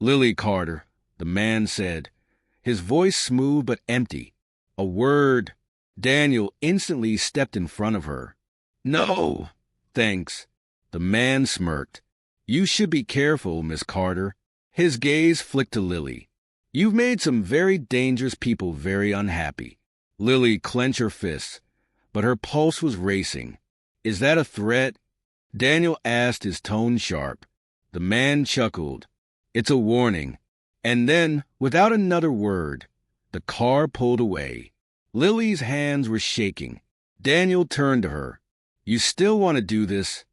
"Lily Carter," the man said, his voice smooth but empty. "A word." Daniel instantly stepped in front of her. "No, thanks." The man smirked. "You should be careful, Miss Carter." His gaze flicked to Lily. "You've made some very dangerous people very unhappy." Lily clenched her fists, but her pulse was racing. "Is that a threat?" Daniel asked, his tone sharp. The man chuckled. "It's a warning." And then, without another word, the car pulled away. Lily's hands were shaking. Daniel turned to her. "You still want to do this?"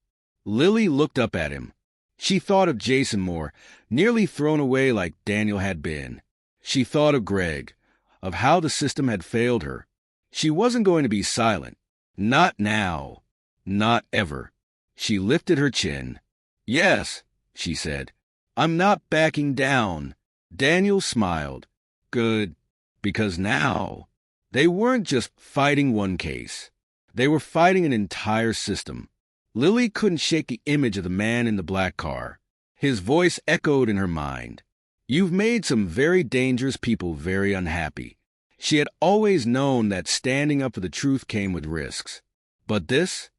Lily looked up at him. She thought of Jason Moore, nearly thrown away like Daniel had been. She thought of Greg, of how the system had failed her. She wasn't going to be silent. Not now. Not ever. She lifted her chin. "Yes," she said. "I'm not backing down." Daniel smiled. "Good. Because now, they weren't just fighting one case. They were fighting an entire system. Lily couldn't shake the image of the man in the black car. His voice echoed in her mind. "You've made some very dangerous people very unhappy." She had always known that standing up for the truth came with risks. But this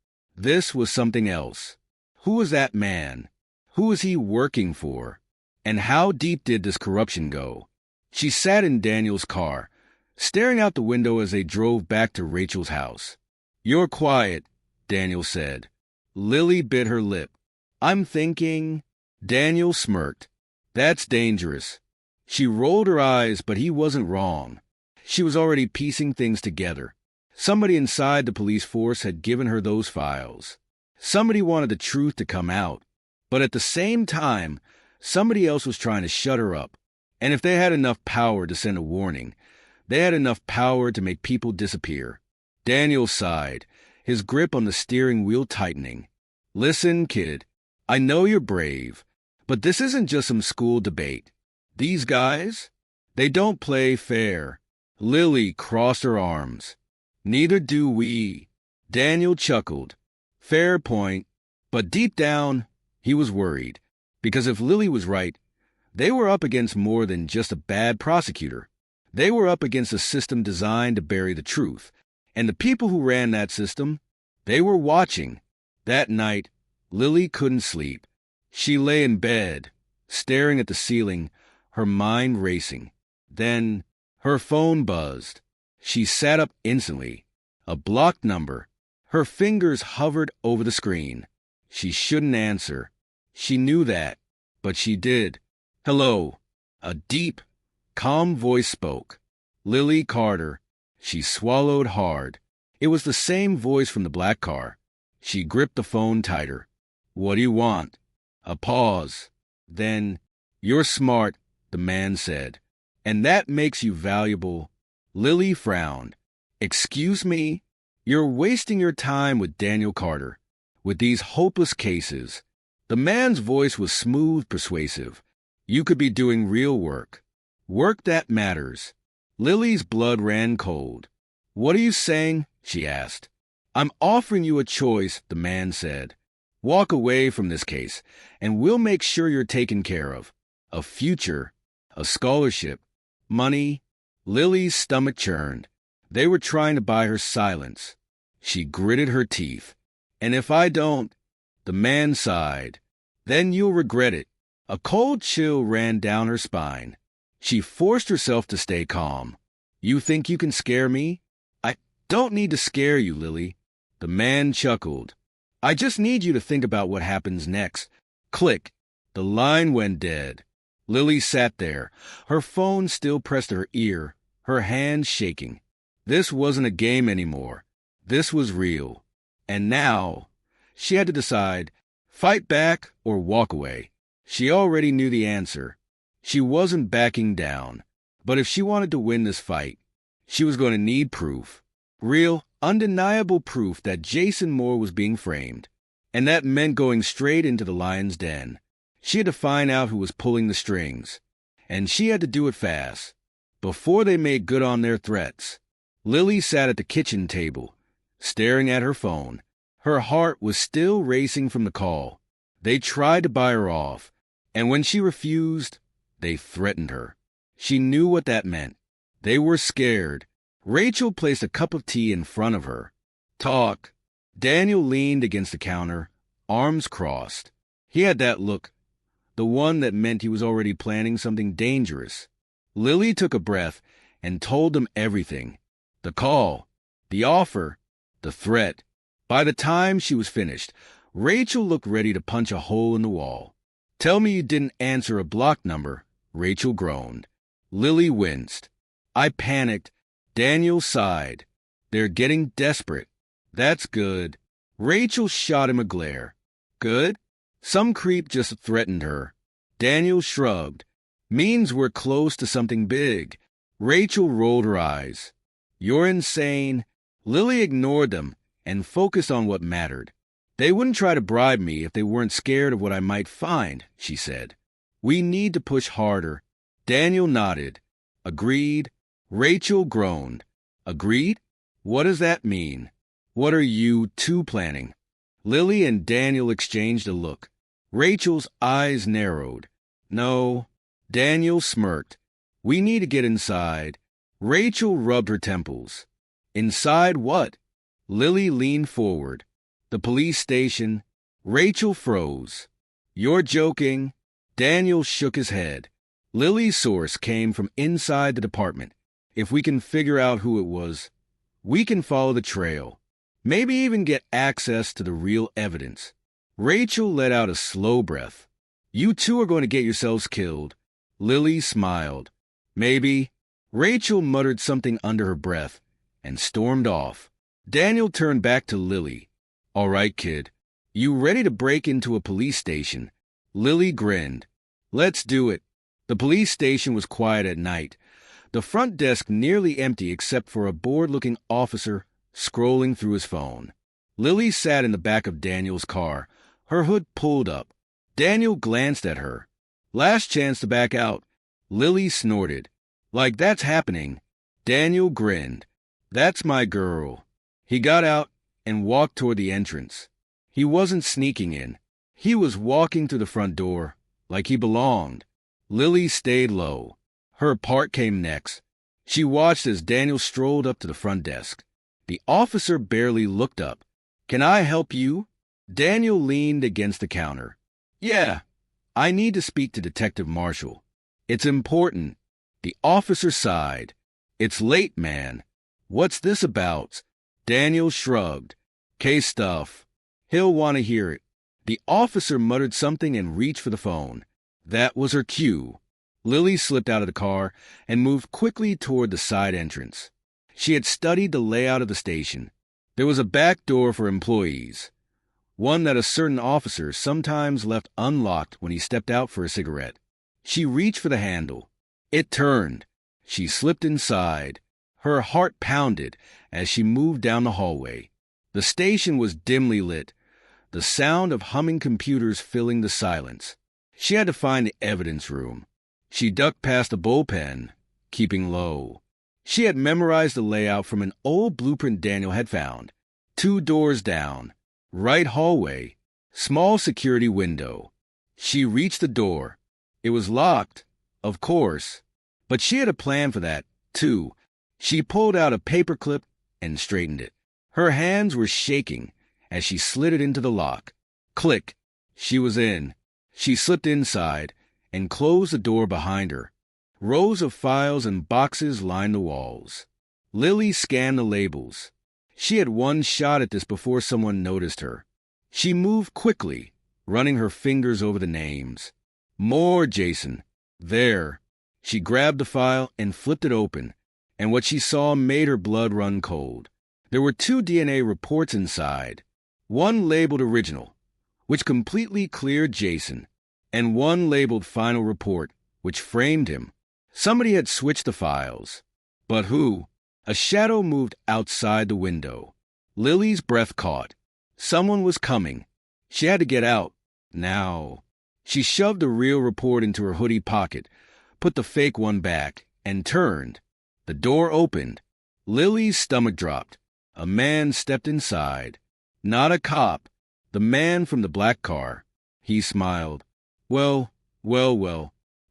was something else. Who was that man? Who was he working for? And how deep did this corruption go? She sat in Daniel's car, staring out the window as they drove back to Rachel's house. "You're quiet," Daniel said. Lily bit her lip. "I'm thinking." Daniel smirked. "That's dangerous." She rolled her eyes, but he wasn't wrong. She was already piecing things together. Somebody inside the police force had given her those files. Somebody wanted the truth to come out. But at the same time, somebody else was trying to shut her up. And if they had enough power to send a warning, they had enough power to make people disappear. Daniel sighed, his grip on the steering wheel tightening. "Listen, kid, I know you're brave, but this isn't just some school debate. These guys, they don't play fair." Lily crossed her arms. "Neither do we." Daniel chuckled. "Fair point." But deep down, he was worried, because if Lily was right, they were up against more than just a bad prosecutor. They were up against a system designed to bury the truth. And the people who ran that system, they were watching. That night, Lily couldn't sleep. She lay in bed, staring at the ceiling, her mind racing. Then, her phone buzzed. She sat up instantly. A blocked number. Her fingers hovered over the screen. She shouldn't answer. She knew that, but she did. "Hello." A deep, calm voice spoke. "Lily Carter." She swallowed hard. It was the same voice from the black car. She gripped the phone tighter. "What do you want?" A pause. Then, "You're smart," the man said. "And that makes you valuable." Lily frowned. Excuse me? You're wasting your time with Daniel Carter, with these hopeless cases. The man's voice was smooth, persuasive. You could be doing real work. Work that matters. Lily's blood ran cold. What are you saying? She asked. I'm offering you a choice, the man said. Walk away from this case, and we'll make sure you're taken care of. A future, a scholarship, money. Lily's stomach churned. They were trying to buy her silence. She gritted her teeth. And if I don't, the man sighed. Then you'll regret it. A cold chill ran down her spine. She forced herself to stay calm. You think you can scare me? I don't need to scare you, Lily. The man chuckled. I just need you to think about what happens next. Click. The line went dead. Lily sat there, her phone still pressed to her ear, her hands shaking. This wasn't a game anymore. This was real. And now, she had to decide, fight back or walk away. She already knew the answer. She wasn't backing down. But if she wanted to win this fight, she was going to need proof. Real, undeniable proof that Jason Moore was being framed. And that meant going straight into the lion's den. She had to find out who was pulling the strings. And she had to do it fast. Before they made good on their threats. Lily sat at the kitchen table, staring at her phone. Her heart was still racing from the call. They tried to buy her off, and when she refused, they threatened her. She knew what that meant. They were scared. Rachel placed a cup of tea in front of her. Talk. Daniel leaned against the counter, arms crossed. He had that look, the one that meant he was already planning something dangerous. Lily took a breath and told him everything. The call, the offer, the threat. By the time she was finished, Rachel looked ready to punch a hole in the wall. Tell me you didn't answer a block number, Rachel groaned. Lily winced. I panicked. Daniel sighed. They're getting desperate. That's good. Rachel shot him a glare. Good? Some creep just threatened her. Daniel shrugged. Means we're close to something big. Rachel rolled her eyes. You're insane. Lily ignored them and focused on what mattered. They wouldn't try to bribe me if they weren't scared of what I might find, she said. We need to push harder. Daniel nodded. Agreed. Rachel groaned. Agreed? What does that mean? What are you two planning? Lily and Daniel exchanged a look. Rachel's eyes narrowed. No. Daniel smirked. We need to get inside. Rachel rubbed her temples. Inside what? Lily leaned forward. The police station. Rachel froze. You're joking. Daniel shook his head. Lily's source came from inside the department. If we can figure out who it was, we can follow the trail. Maybe even get access to the real evidence. Rachel let out a slow breath. You two are going to get yourselves killed. Lily smiled. Maybe. Rachel muttered something under her breath and stormed off. Daniel turned back to Lily. All right, kid. You ready to break into a police station? Lily grinned. Let's do it. The police station was quiet at night. The front desk nearly empty except for a bored-looking officer scrolling through his phone. Lily sat in the back of Daniel's car, her hood pulled up. Daniel glanced at her. Last chance to back out. Lily snorted. Like that's happening. Daniel grinned. That's my girl. He got out and walked toward the entrance. He wasn't sneaking in. He was walking through the front door like he belonged. Lily stayed low. Her part came next. She watched as Daniel strolled up to the front desk. The officer barely looked up. Can I help you? Daniel leaned against the counter. Yeah, I need to speak to Detective Marshall. It's important. The officer sighed. It's late, man. What's this about? Daniel shrugged. Case stuff. He'll want to hear it. The officer muttered something and reached for the phone. That was her cue. Lily slipped out of the car and moved quickly toward the side entrance. She had studied the layout of the station. There was a back door for employees, one that a certain officer sometimes left unlocked when he stepped out for a cigarette. She reached for the handle. It turned. She slipped inside. Her heart pounded as she moved down the hallway. The station was dimly lit, the sound of humming computers filling the silence. She had to find the evidence room. She ducked past the bullpen, keeping low. She had memorized the layout from an old blueprint Daniel had found. 2 doors down, right hallway, small security window. She reached the door. It was locked, of course, but she had a plan for that, too. She pulled out a paperclip and straightened it. Her hands were shaking as she slid it into the lock. Click. She was in. She slipped inside and closed the door behind her. Rows of files and boxes lined the walls. Lily scanned the labels. She had one shot at this before someone noticed her. She moved quickly, running her fingers over the names. More Jason. There. She grabbed the file and flipped it open, and what she saw made her blood run cold. There were 2 DNA reports inside. One labeled original, which completely cleared Jason, and one labeled final report, which framed him. Somebody had switched the files. But who? A shadow moved outside the window. Lily's breath caught. Someone was coming. She had to get out. Now. She shoved the real report into her hoodie pocket, put the fake one back, and turned. The door opened. Lily's stomach dropped. A man stepped inside. Not a cop. The man from the black car. He smiled. Well.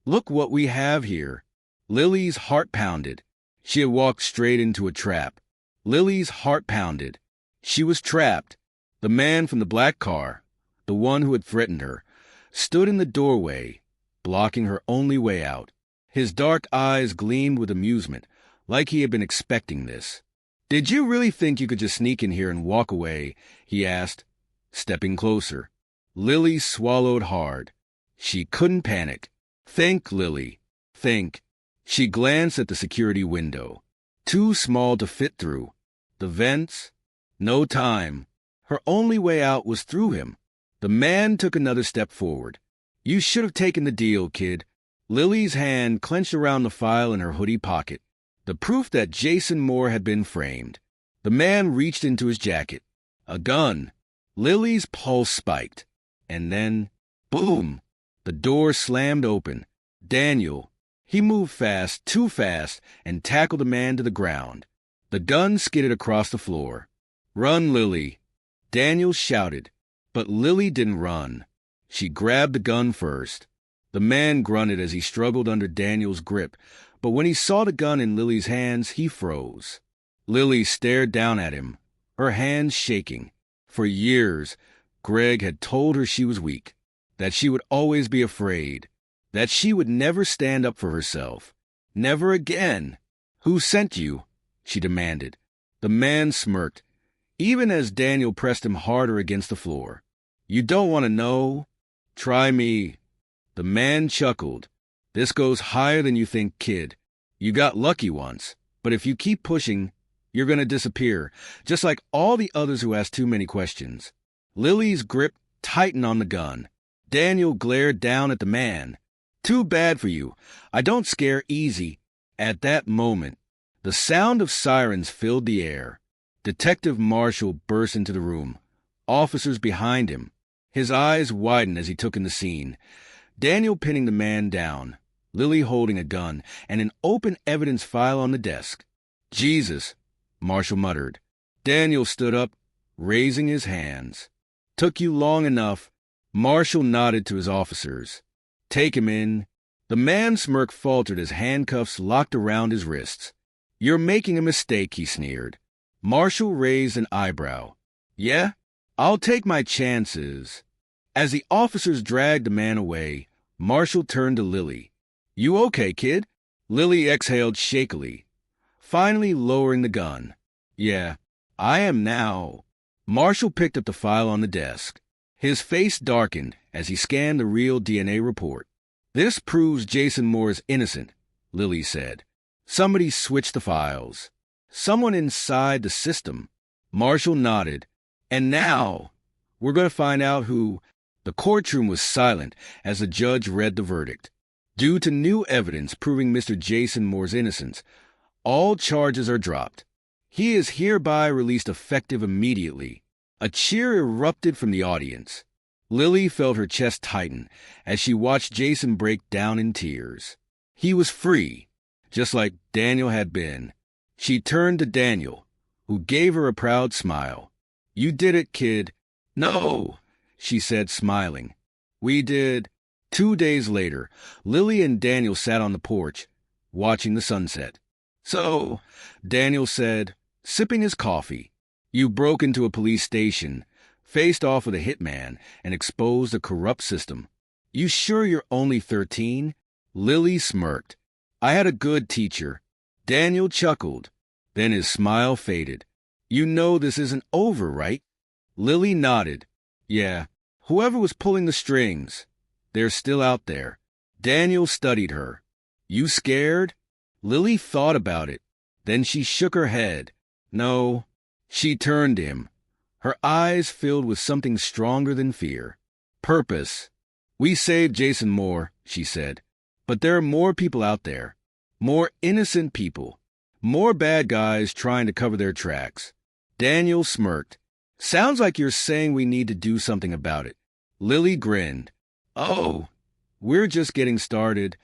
Look what we have here. Lily's heart pounded. She had walked straight into a trap. Lily's heart pounded. She was trapped. The man from the black car, the one who had threatened her, stood in the doorway, blocking her only way out. His dark eyes gleamed with amusement, like he had been expecting this. "Did you really think you could just sneak in here and walk away?" he asked, stepping closer. Lily swallowed hard. She couldn't panic. Think, Lily. Think. She glanced at the security window. Too small to fit through. The vents? No time. Her only way out was through him. The man took another step forward. "You should have taken the deal, kid." Lily's hand clenched around the file in her hoodie pocket. The proof that Jason Moore had been framed. The man reached into his jacket. A gun. Lily's pulse spiked. And then, boom! The door slammed open. Daniel. He moved fast, too fast, and tackled the man to the ground. The gun skidded across the floor. "Run, Lily!" Daniel shouted. But Lily didn't run. She grabbed the gun first. The man grunted as he struggled under Daniel's grip, but when he saw the gun in Lily's hands, he froze. Lily stared down at him, her hands shaking. For years, Greg had told her she was weak, that she would always be afraid, that she would never stand up for herself. Never again. "Who sent you?" she demanded. The man smirked, even as Daniel pressed him harder against the floor. "You don't want to know? Try me." The man chuckled. "This goes higher than you think, kid. You got lucky once, but if you keep pushing, you're going to disappear, just like all the others who ask too many questions." Lily's grip tightened on the gun. Daniel glared down at the man. "Too bad for you. I don't scare easy." At that moment, the sound of sirens filled the air. Detective Marshall burst into the room, officers behind him. His eyes widened as he took in the scene. Daniel pinning the man down, Lily holding a gun, and an open evidence file on the desk. "Jesus," Marshall muttered. Daniel stood up, raising his hands. "Took you long enough." Marshall nodded to his officers. "Take him in." The man's smirk faltered as handcuffs locked around his wrists. "You're making a mistake," he sneered. Marshall raised an eyebrow. "Yeah? I'll take my chances." As the officers dragged the man away, Marshall turned to Lily. "You okay, kid?" Lily exhaled shakily, finally lowering the gun. "Yeah, I am now." Marshall picked up the file on the desk. His face darkened as he scanned the real DNA report. "This proves Jason Moore is innocent," Lily said. "Somebody switched the files. Someone inside the system." Marshall nodded. "And now, we're going to find out who—" The courtroom was silent as the judge read the verdict. Due to new evidence proving Mr. Jason Moore's innocence, All charges are dropped. He is hereby released effective immediately. A cheer erupted from the audience. Lily felt her chest tighten as she watched Jason break down in tears. He was free, just like Daniel had been. She turned to Daniel, who gave her a proud smile. "You did it, kid." "No," she said, smiling. "We did." 2 days later, Lily and Daniel sat on the porch, watching the sunset. "So," Daniel said, sipping his coffee, "you broke into a police station, faced off with a hitman, and exposed a corrupt system. You sure you're only 13? Lily smirked. "I had a good teacher." Daniel chuckled. Then his smile faded. "You know this isn't over, right?" Lily nodded. "Yeah, whoever was pulling the strings, they're still out there." Daniel studied her. "You scared?" Lily thought about it. Then she shook her head. "No." She turned to him, her eyes filled with something stronger than fear. "Purpose. We saved Jason Moore," she said. "But there are more people out there. More innocent people. More bad guys trying to cover their tracks." Daniel smirked. "Sounds like you're saying we need to do something about it." Lily grinned. "Oh, we're just getting started.